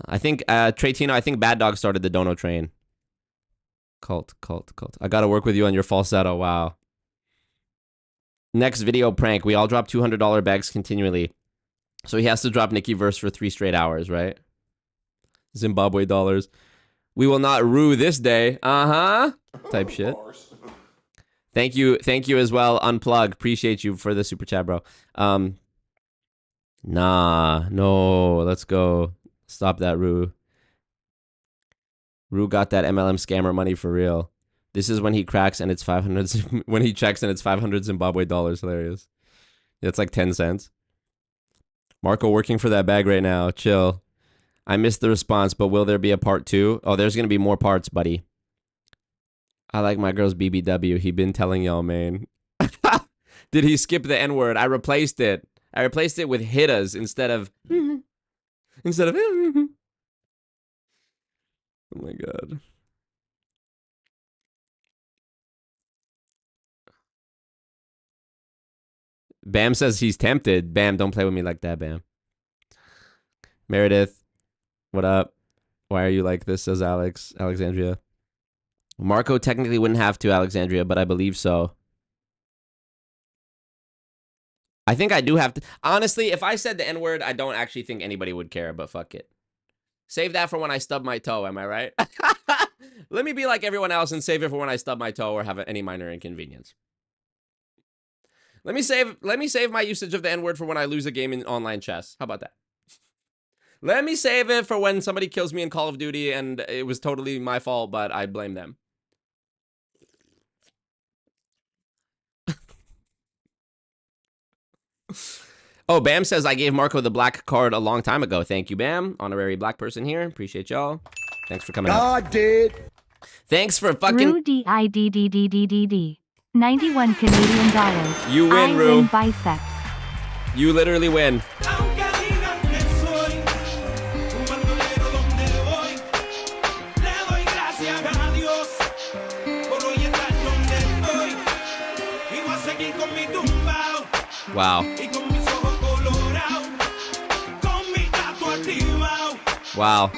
[SPEAKER 3] I think, Tretino, I think Bad Dog started the Dono train. Cult. I gotta work with you on your falsetto, wow. Next video prank. We all drop $200 bags continually. So he has to drop Nicki verse for 3 straight hours, right? Zimbabwe dollars. We will not rue this day. Type shit. Thank you as well. Unplug. Appreciate you for the super chat, bro. Nah, no. Let's go. Stop that, Rue. Rue got that MLM scammer money for real. This is when he cracks and it's 500. When he checks and it's 500 Zimbabwe dollars. Hilarious. It's like 10 cents. Marco working for that bag right now. Chill. I missed the response, but will there be a part 2? Oh, there's going to be more parts, buddy. I like my girl's BBW. He been telling y'all, man. Did he skip the N-word? I replaced it. I replaced it with hittas instead of... Oh my god. Bam says he's tempted. Bam, don't play with me like that, Bam. Meredith, what up? Why are you like this, says Alexandria. Marco technically wouldn't have to, Alexandria, but I believe so. I think I do have to. Honestly, if I said the N-word, I don't actually think anybody would care, but fuck it. Save that for when I stub my toe, am I right? Let me be like everyone else and save it for when I stub my toe or have any minor inconvenience. Let me save my usage of the N-word for when I lose a game in online chess. How about that? Let me save it for when somebody kills me in Call of Duty and it was totally my fault, but I blame them. Oh, Bam says I gave Marco the black card a long time ago. Thank you, Bam. Honorary black person here. Appreciate y'all. Thanks for coming out.
[SPEAKER 6] God did.
[SPEAKER 3] Thanks for fucking...
[SPEAKER 2] Rue DIDDDDD. 91 Canadian dollars.
[SPEAKER 3] You win,
[SPEAKER 2] I
[SPEAKER 3] Rue.
[SPEAKER 2] win biceps.
[SPEAKER 3] You literally win. Wow. Wow.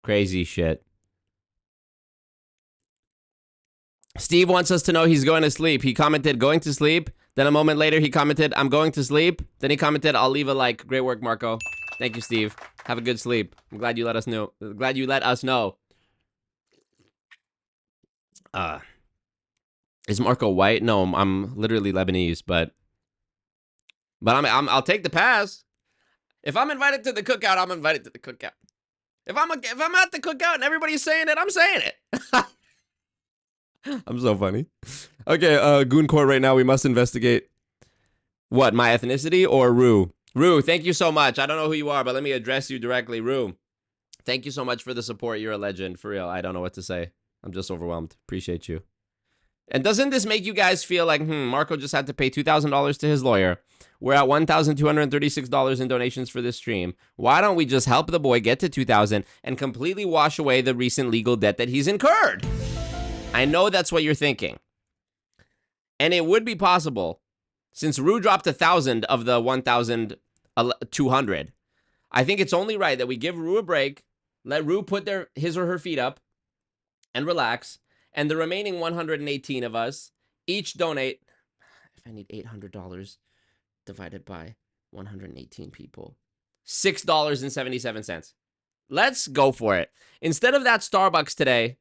[SPEAKER 3] Crazy shit. Steve wants us to know he's going to sleep. He commented, going to sleep. Then a moment later, he commented, I'm going to sleep. Then he commented, I'll leave a like. Great work, Marco. Thank you, Steve. Have a good sleep. I'm glad you let us know. Glad you let us know. Is Marco white? No, I'm literally Lebanese, but I'll take the pass. If I'm invited to the cookout, I'm invited to the cookout. If I'm at the cookout and everybody's saying it, I'm saying it. I'm so funny. Okay, Goon Court right now. We must investigate. What, my ethnicity or Rue? Rue, thank you so much. I don't know who you are, but let me address you directly. Rue, thank you so much for the support. You're a legend. For real, I don't know what to say. I'm just overwhelmed. Appreciate you. And doesn't this make you guys feel like, Marco just had to pay $2,000 to his lawyer. We're at $1,236 in donations for this stream. Why don't we just help the boy get to $2,000 and completely wash away the recent legal debt that he's incurred? I know that's what you're thinking. And it would be possible, since Rue dropped 1,000 of the 1,200. I think it's only right that we give Rue a break, let Rue put his or her feet up, and relax. And the remaining 118 of us each donate. If I need $800 divided by 118 people, $6.77. Let's go for it. Instead of that Starbucks today,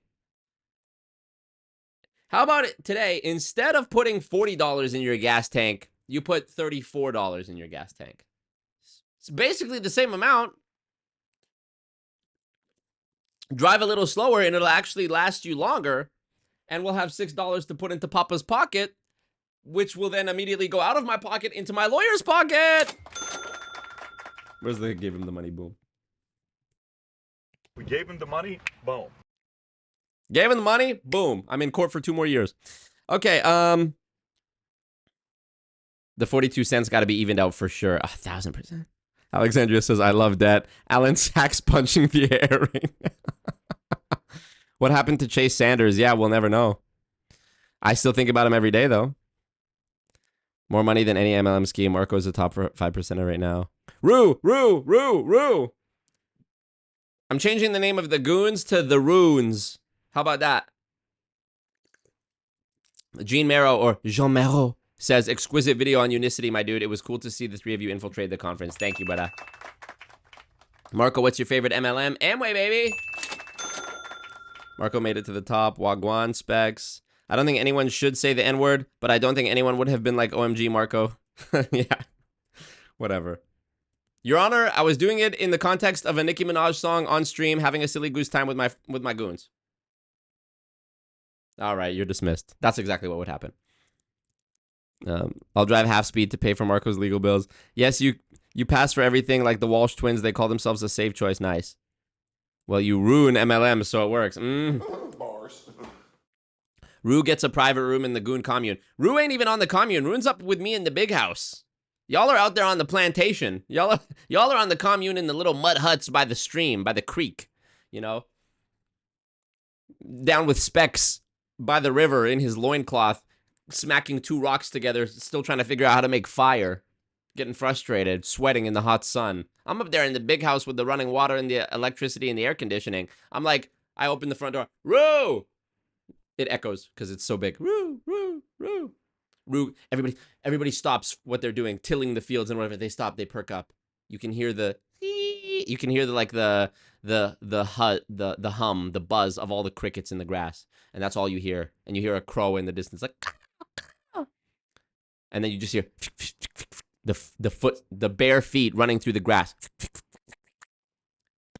[SPEAKER 3] how about it today? Instead of putting $40 in your gas tank, you put $34 in your gas tank. It's basically the same amount. Drive a little slower and it'll actually last you longer. And we'll have $6 to put into Papa's pocket, which will then immediately go out of my pocket into my lawyer's pocket. Where's the give him the money? Boom.
[SPEAKER 1] We gave him the money. Boom.
[SPEAKER 3] Gave him the money. Boom. I'm in court for 2 more years. Okay. The 42 cents got to be evened out for sure. 1,000%. Alexandria says, I love that. Alan Sachs punching the air right now. What happened to Chase Sanders? Yeah, we'll never know. I still think about him every day, though. More money than any MLM scheme. Marco's the top 5%er right now. Rue. I'm changing the name of the goons to the Runes. How about that? Jean Mero or Jean Mero. says, exquisite video on Unicity, my dude. It was cool to see the three of you infiltrate the conference. Thank you, brother. Marco, what's your favorite MLM? Amway, baby. Marco made it to the top. Wagwan, Specs. I don't think anyone should say the N-word, but I don't think anyone would have been like, OMG, Marco. Yeah. Whatever. Your Honor, I was doing it in the context of a Nicki Minaj song on stream, having a silly goose time with my goons. All right, you're dismissed. That's exactly what would happen. I'll drive half speed to pay for Marco's legal bills. Yes, you pass for everything like the Walsh twins. They call themselves a safe choice. Nice. Well, you ruin MLM, so it works.
[SPEAKER 7] Bars.
[SPEAKER 3] Rue gets a private room in the goon commune. Rue ain't even on the commune. Rue's up with me in the big house. Y'all are out there on the plantation. Y'all are on the commune in the little mud huts by the stream, by the creek. You know? Down with Specs by the river in his loincloth, smacking two rocks together, still trying to figure out how to make fire. Getting frustrated, sweating in the hot sun. I'm up there in the big house with the running water and the electricity and the air conditioning. I'm like, I open the front door. Roo! It echoes because it's so big. Roo, roo, roo. Roo. Everybody stops what they're doing, tilling the fields, and whatever. They stop, they perk up. You can hear the like the hum, the buzz of all the crickets in the grass. And that's all you hear. And you hear a crow in the distance, like, and then you just hear the bare feet running through the grass.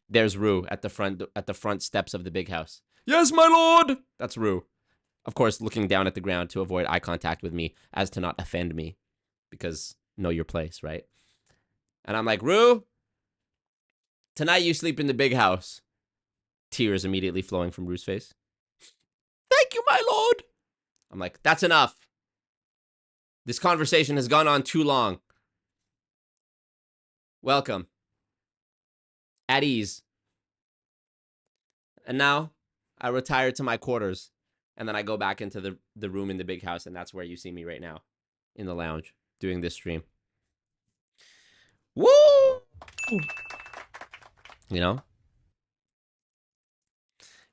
[SPEAKER 3] There's Rue at the front steps of the big house. Yes, my lord. That's Rue. Of course, looking down at the ground to avoid eye contact with me, as to not offend me, because know your place, right? And I'm like, Rue, tonight you sleep in the big house. Tears immediately flowing from Rue's face. Thank you, my lord. I'm like, that's enough. This conversation has gone on too long. Welcome. At ease. And now, I retire to my quarters. And then I go back into the room in the big house. And that's where you see me right now. In the lounge. Doing this stream. Woo! You know?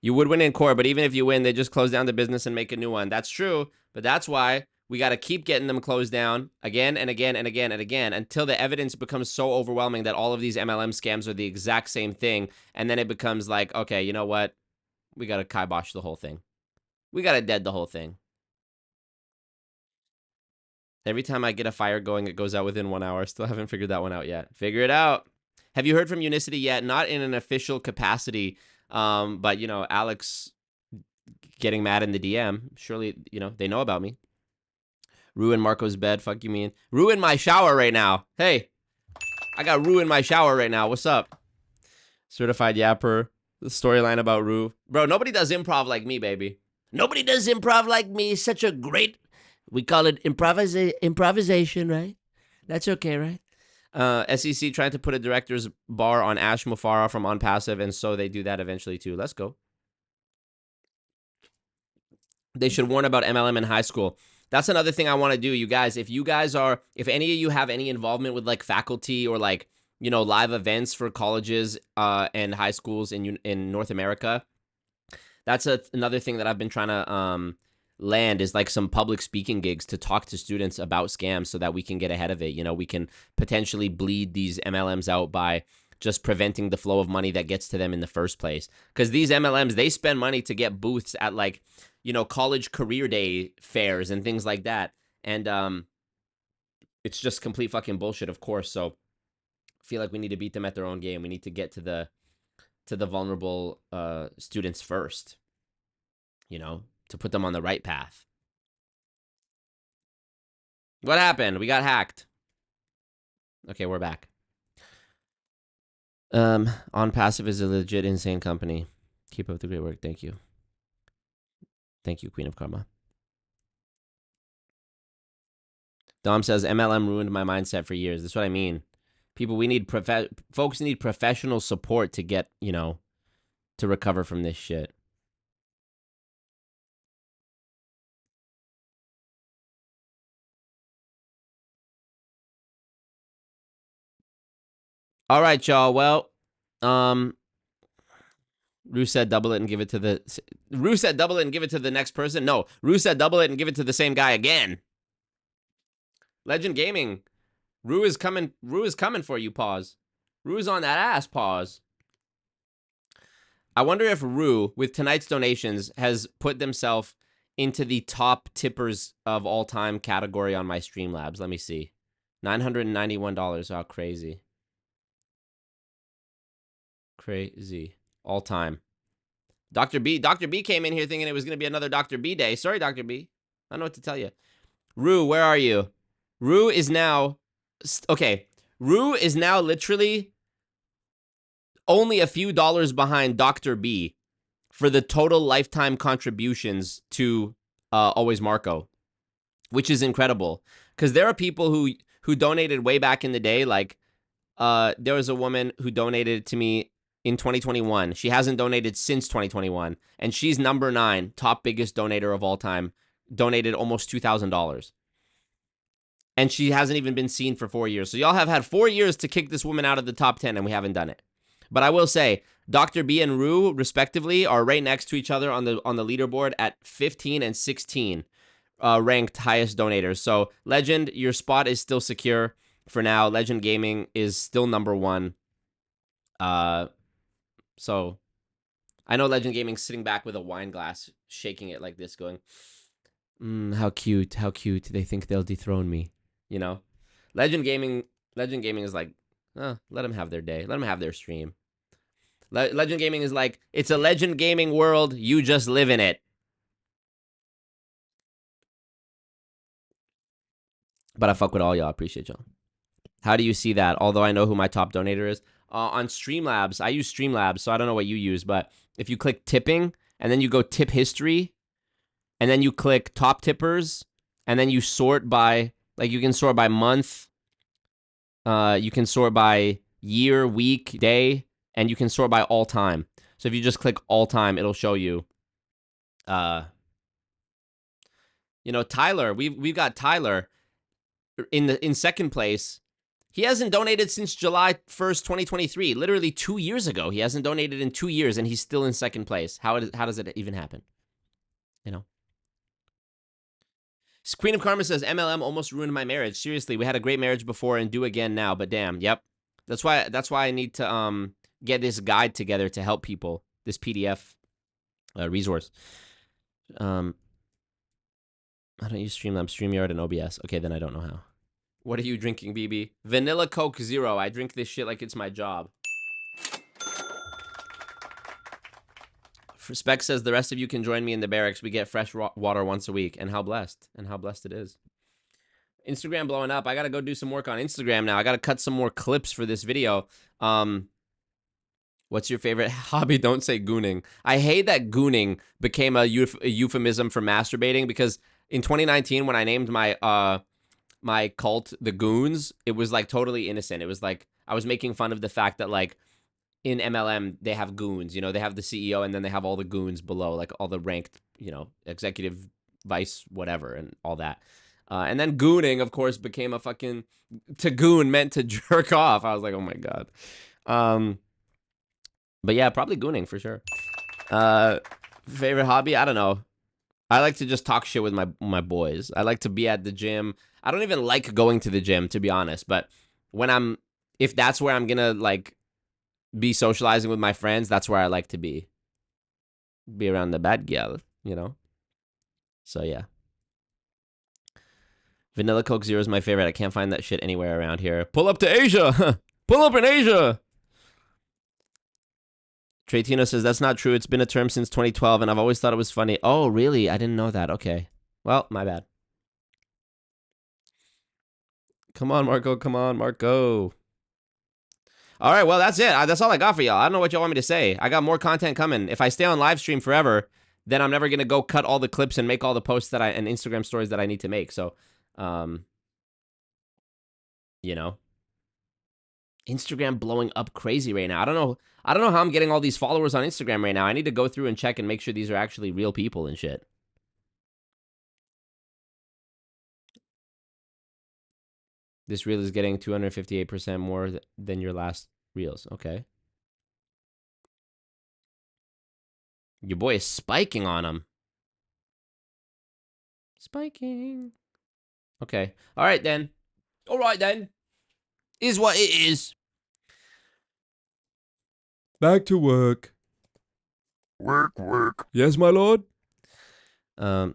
[SPEAKER 3] You would win in court, but even if you win, they just close down the business and make a new one. That's true. But that's why we got to keep getting them closed down again and again and again and again until the evidence becomes so overwhelming that all of these MLM scams are the exact same thing. And then it becomes like, okay, you know what? We got to kibosh the whole thing. We got to dead the whole thing. Every time I get a fire going, it goes out within 1 hour. Still haven't figured that one out yet. Figure it out. Have you heard from Unicity yet? Not in an official capacity, but, you know, Alex getting mad in the DM. Surely, you know, they know about me. Ruin Marco's bed. Fuck you mean. Ruin my shower right now. Hey, I got Rue in my shower right now. What's up? Certified Yapper. The storyline about Rue. Bro, nobody does improv like me, baby. Nobody does improv like me. Such a great... We call it improvisation, right? That's okay, right? SEC trying to put a director's bar on Ash Mufarah from On Passive, and so they do that eventually too. Let's go. They should warn about MLM in high school. That's another thing I want to do, you guys. If any of you have any involvement with like faculty or like, you know, live events for colleges and high schools in North America, that's another thing that I've been trying to land is like some public speaking gigs to talk to students about scams so that we can get ahead of it. You know, we can potentially bleed these MLMs out by just preventing the flow of money that gets to them in the first place. Because these MLMs, they spend money to get booths at like, you know, college career day fairs and things like that. And it's just complete fucking bullshit, of course. So I feel like we need to beat them at their own game. We need to get to the vulnerable students first, you know, to put them on the right path. What happened? We got hacked. Okay, we're back. On Passive is a legit insane company. Keep up the great work. Thank you. Thank you, Queen of Karma. Dom says, MLM ruined my mindset for years. That's what I mean. People, folks need professional support to get, you know, to recover from this shit. All right, y'all. Well, Rue said double it and give it to the... Rue said double it and give it to the next person. No, Rue said double it and give it to the same guy again. Legend Gaming. Rue is coming. Rue is coming for you. Pause. Rue's on that ass. Pause. I wonder if Rue, with tonight's donations, has put themselves into the top tippers of all time category on my Streamlabs. Let me see. $991. Oh, crazy. Crazy. All time. Dr. B came in here thinking it was going to be another Dr. B day. Sorry, Dr. B. I don't know what to tell you. Rue, where are you? Rue is now... Okay. Rue is now literally only a few dollars behind Dr. B for the total lifetime contributions to Always Marco, which is incredible. Because there are people who donated way back in the day. Like, there was a woman who donated to me in 2021. She hasn't donated since 2021. And she's number 9, top biggest donator of all time. Donated almost $2,000. And she hasn't even been seen for 4 years. So y'all have had 4 years to kick this woman out of the top 10, and we haven't done it. But I will say, Dr. B and Rue, respectively, are right next to each other on the leaderboard at 15 and 16 ranked highest donators. So, Legend, your spot is still secure for now. Legend Gaming is still number 1. So, I know Legend Gaming's sitting back with a wine glass, shaking it like this, going, how cute, how cute. They think they'll dethrone me, you know? Legend Gaming is like, let them have their day. Let them have their stream. Legend Gaming is like, it's a Legend Gaming world. You just live in it. But I fuck with all y'all. Appreciate y'all. How do you see that? Although I know who my top donator is. On Streamlabs, I use Streamlabs, so I don't know what you use. But if you click tipping, and then you go tip history, and then you click top tippers, and then you sort by, like, you can sort by month. You can sort by year, week, day, and you can sort by all time. So if you just click all time, it'll show you. You know, Tyler. We've got Tyler in second place. He hasn't donated since July 1st, 2023. Literally 2 years ago. He hasn't donated in 2 years, and he's still in second place. How does it even happen? You know. Queen of Karma says, MLM almost ruined my marriage. Seriously, we had a great marriage before and do again now, but damn, yep. That's why I need to get this guide together to help people. This PDF resource. I don't use Streamlabs, StreamYard, and OBS. Okay, then I don't know how. What are you drinking, BB? Vanilla Coke Zero. I drink this shit like it's my job. Spec says, the rest of you can join me in the barracks. We get fresh water once a week. And how blessed. And how blessed it is. Instagram blowing up. I got to go do some work on Instagram now. I got to cut some more clips for this video. What's your favorite hobby? Don't say gooning. I hate that gooning became a euphemism for masturbating, because in 2019, when I named my my cult the Goons, it was like totally innocent. It was like I was making fun of the fact that, like, in MLM, they have goons, you know, they have the CEO and then they have all the goons below, like all the ranked, you know, executive vice, whatever, and all that. And then gooning, of course, became a fucking, to goon meant to jerk off. I was like, oh my God. But yeah, probably gooning for sure. Favorite hobby? I don't know. I like to just talk shit with my boys. I like to be at the gym. I don't even like going to the gym, to be honest. But when if that's where I'm gonna, like, be socializing with my friends, that's where I like to be. Be around the bad gal, you know? So, yeah. Vanilla Coke Zero is my favorite. I can't find that shit anywhere around here. Pull up to Asia! Pull up in Asia! Treytino says, that's not true. It's been a term since 2012, and I've always thought it was funny. Oh, really? I didn't know that. Okay. Well, my bad. Come on, Marco. Come on, Marco. All right, well, that's it. That's all I got for y'all. I don't know what y'all want me to say. I got more content coming. If I stay on live stream forever, then I'm never going to go cut all the clips and make all the posts and Instagram stories that I need to make. So, you know, Instagram blowing up crazy right now. I don't know how I'm getting all these followers on Instagram right now. I need to go through and check and make sure these are actually real people and shit. This reel is getting 258% more than your last reels. Okay. Your boy is spiking on him. Spiking. Okay. All right, then. All right, then. Is what it is. Back to work.
[SPEAKER 1] Work.
[SPEAKER 3] Yes, my lord. Good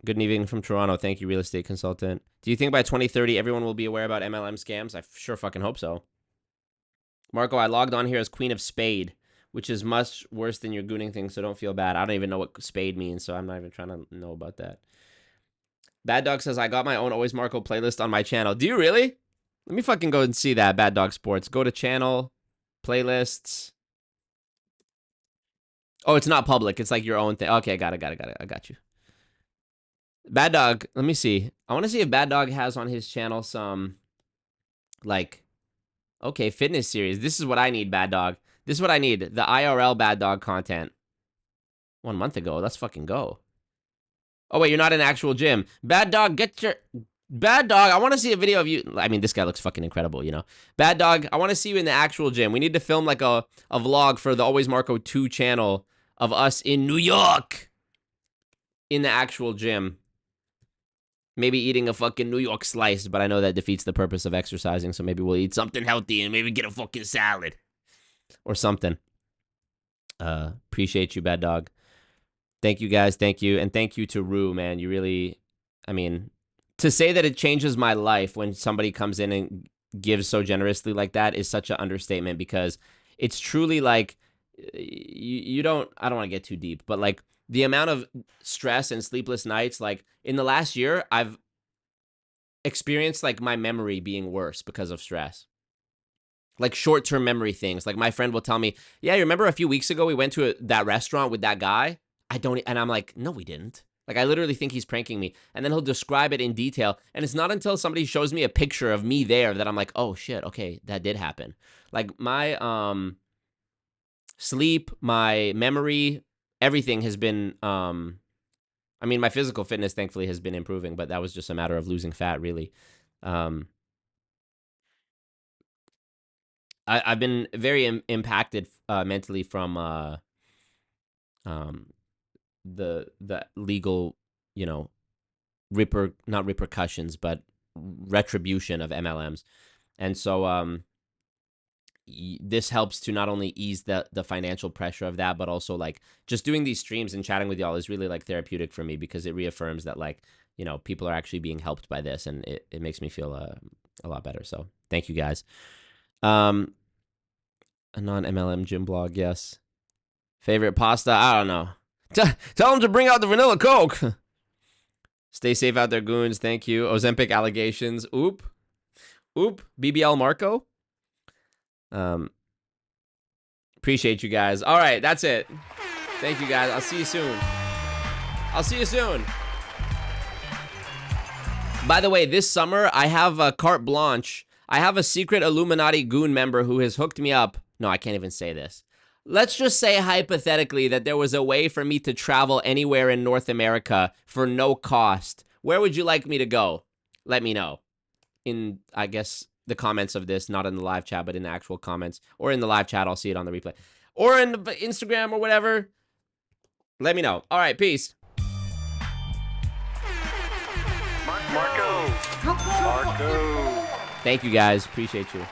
[SPEAKER 3] evening from Toronto. Thank you, real estate consultant. Do you think by 2030 everyone will be aware about MLM scams? I sure fucking hope so. Marco, I logged on here as Queen of Spade, which is much worse than your gooning thing, so don't feel bad. I don't even know what spade means, so I'm not even trying to know about that. Bad Dog says, I got my own Always Marco playlist on my channel. Do you really? Let me fucking go and see that, Bad Dog Sports. Go to channel, playlists. Oh, it's not public. It's like your own thing. Okay, got it. I got you. Bad Dog, let me see. I want to see if Bad Dog has on his channel some, like, okay, fitness series. This is what I need, Bad Dog. This is what I need. The IRL Bad Dog content. 1 month ago. Let's fucking go. Oh, wait, you're not in actual gym. Bad Dog, get your... Bad Dog, I want to see a video of you. I mean, this guy looks fucking incredible, you know. Bad Dog, I want to see you in the actual gym. We need to film, like, a vlog for the Always Marco 2 channel of us in New York. In the actual gym. Maybe eating a fucking New York slice, but I know that defeats the purpose of exercising, so maybe we'll eat something healthy and maybe get a fucking salad. Or something. Appreciate you, Bad Dog. Thank you, guys. Thank you. And thank you to Rue, man. You really, I mean, to say that it changes my life when somebody comes in and gives so generously like that is such an understatement, because it's truly like, you don't, I don't want to get too deep, but like the amount of stress and sleepless nights, like in the last year, I've experienced like my memory being worse because of stress. Like short-term memory things. Like my friend will tell me, yeah, you remember a few weeks ago we went to that restaurant with that guy? And I'm like, no, we didn't. Like, I literally think he's pranking me. And then he'll describe it in detail. And it's not until somebody shows me a picture of me there that I'm like, oh shit, okay, that did happen. Like my sleep, my memory, everything has been, I mean, my physical fitness thankfully has been improving, but that was just a matter of losing fat, really. I've been very impacted mentally from the legal, you know, not repercussions, but retribution of MLMs. And so this helps to not only ease the financial pressure of that, but also like just doing these streams and chatting with y'all is really like therapeutic for me, because it reaffirms that, like, you know, people are actually being helped by this, and it makes me feel a lot better. So thank you, guys. A non-MLM gym blog, yes. Favorite pasta? I don't know. Tell them to bring out the vanilla Coke. Stay safe out there, goons. Thank you. Ozempic allegations. Oop. BBL Marco. Appreciate you guys. All right, that's it. Thank you, guys. I'll see you soon. By the way, this summer, I have a carte blanche. I have a secret Illuminati goon member who has hooked me up. No, I can't even say this. Let's just say hypothetically that there was a way for me to travel anywhere in North America for no cost. Where would you like me to go? Let me know. In, I guess, the comments of this, not in the live chat, but in the actual comments. Or in the live chat, I'll see it on the replay. Or in the Instagram or whatever. Let me know. All right, peace.
[SPEAKER 1] Marco.
[SPEAKER 3] Thank you, guys. Appreciate you.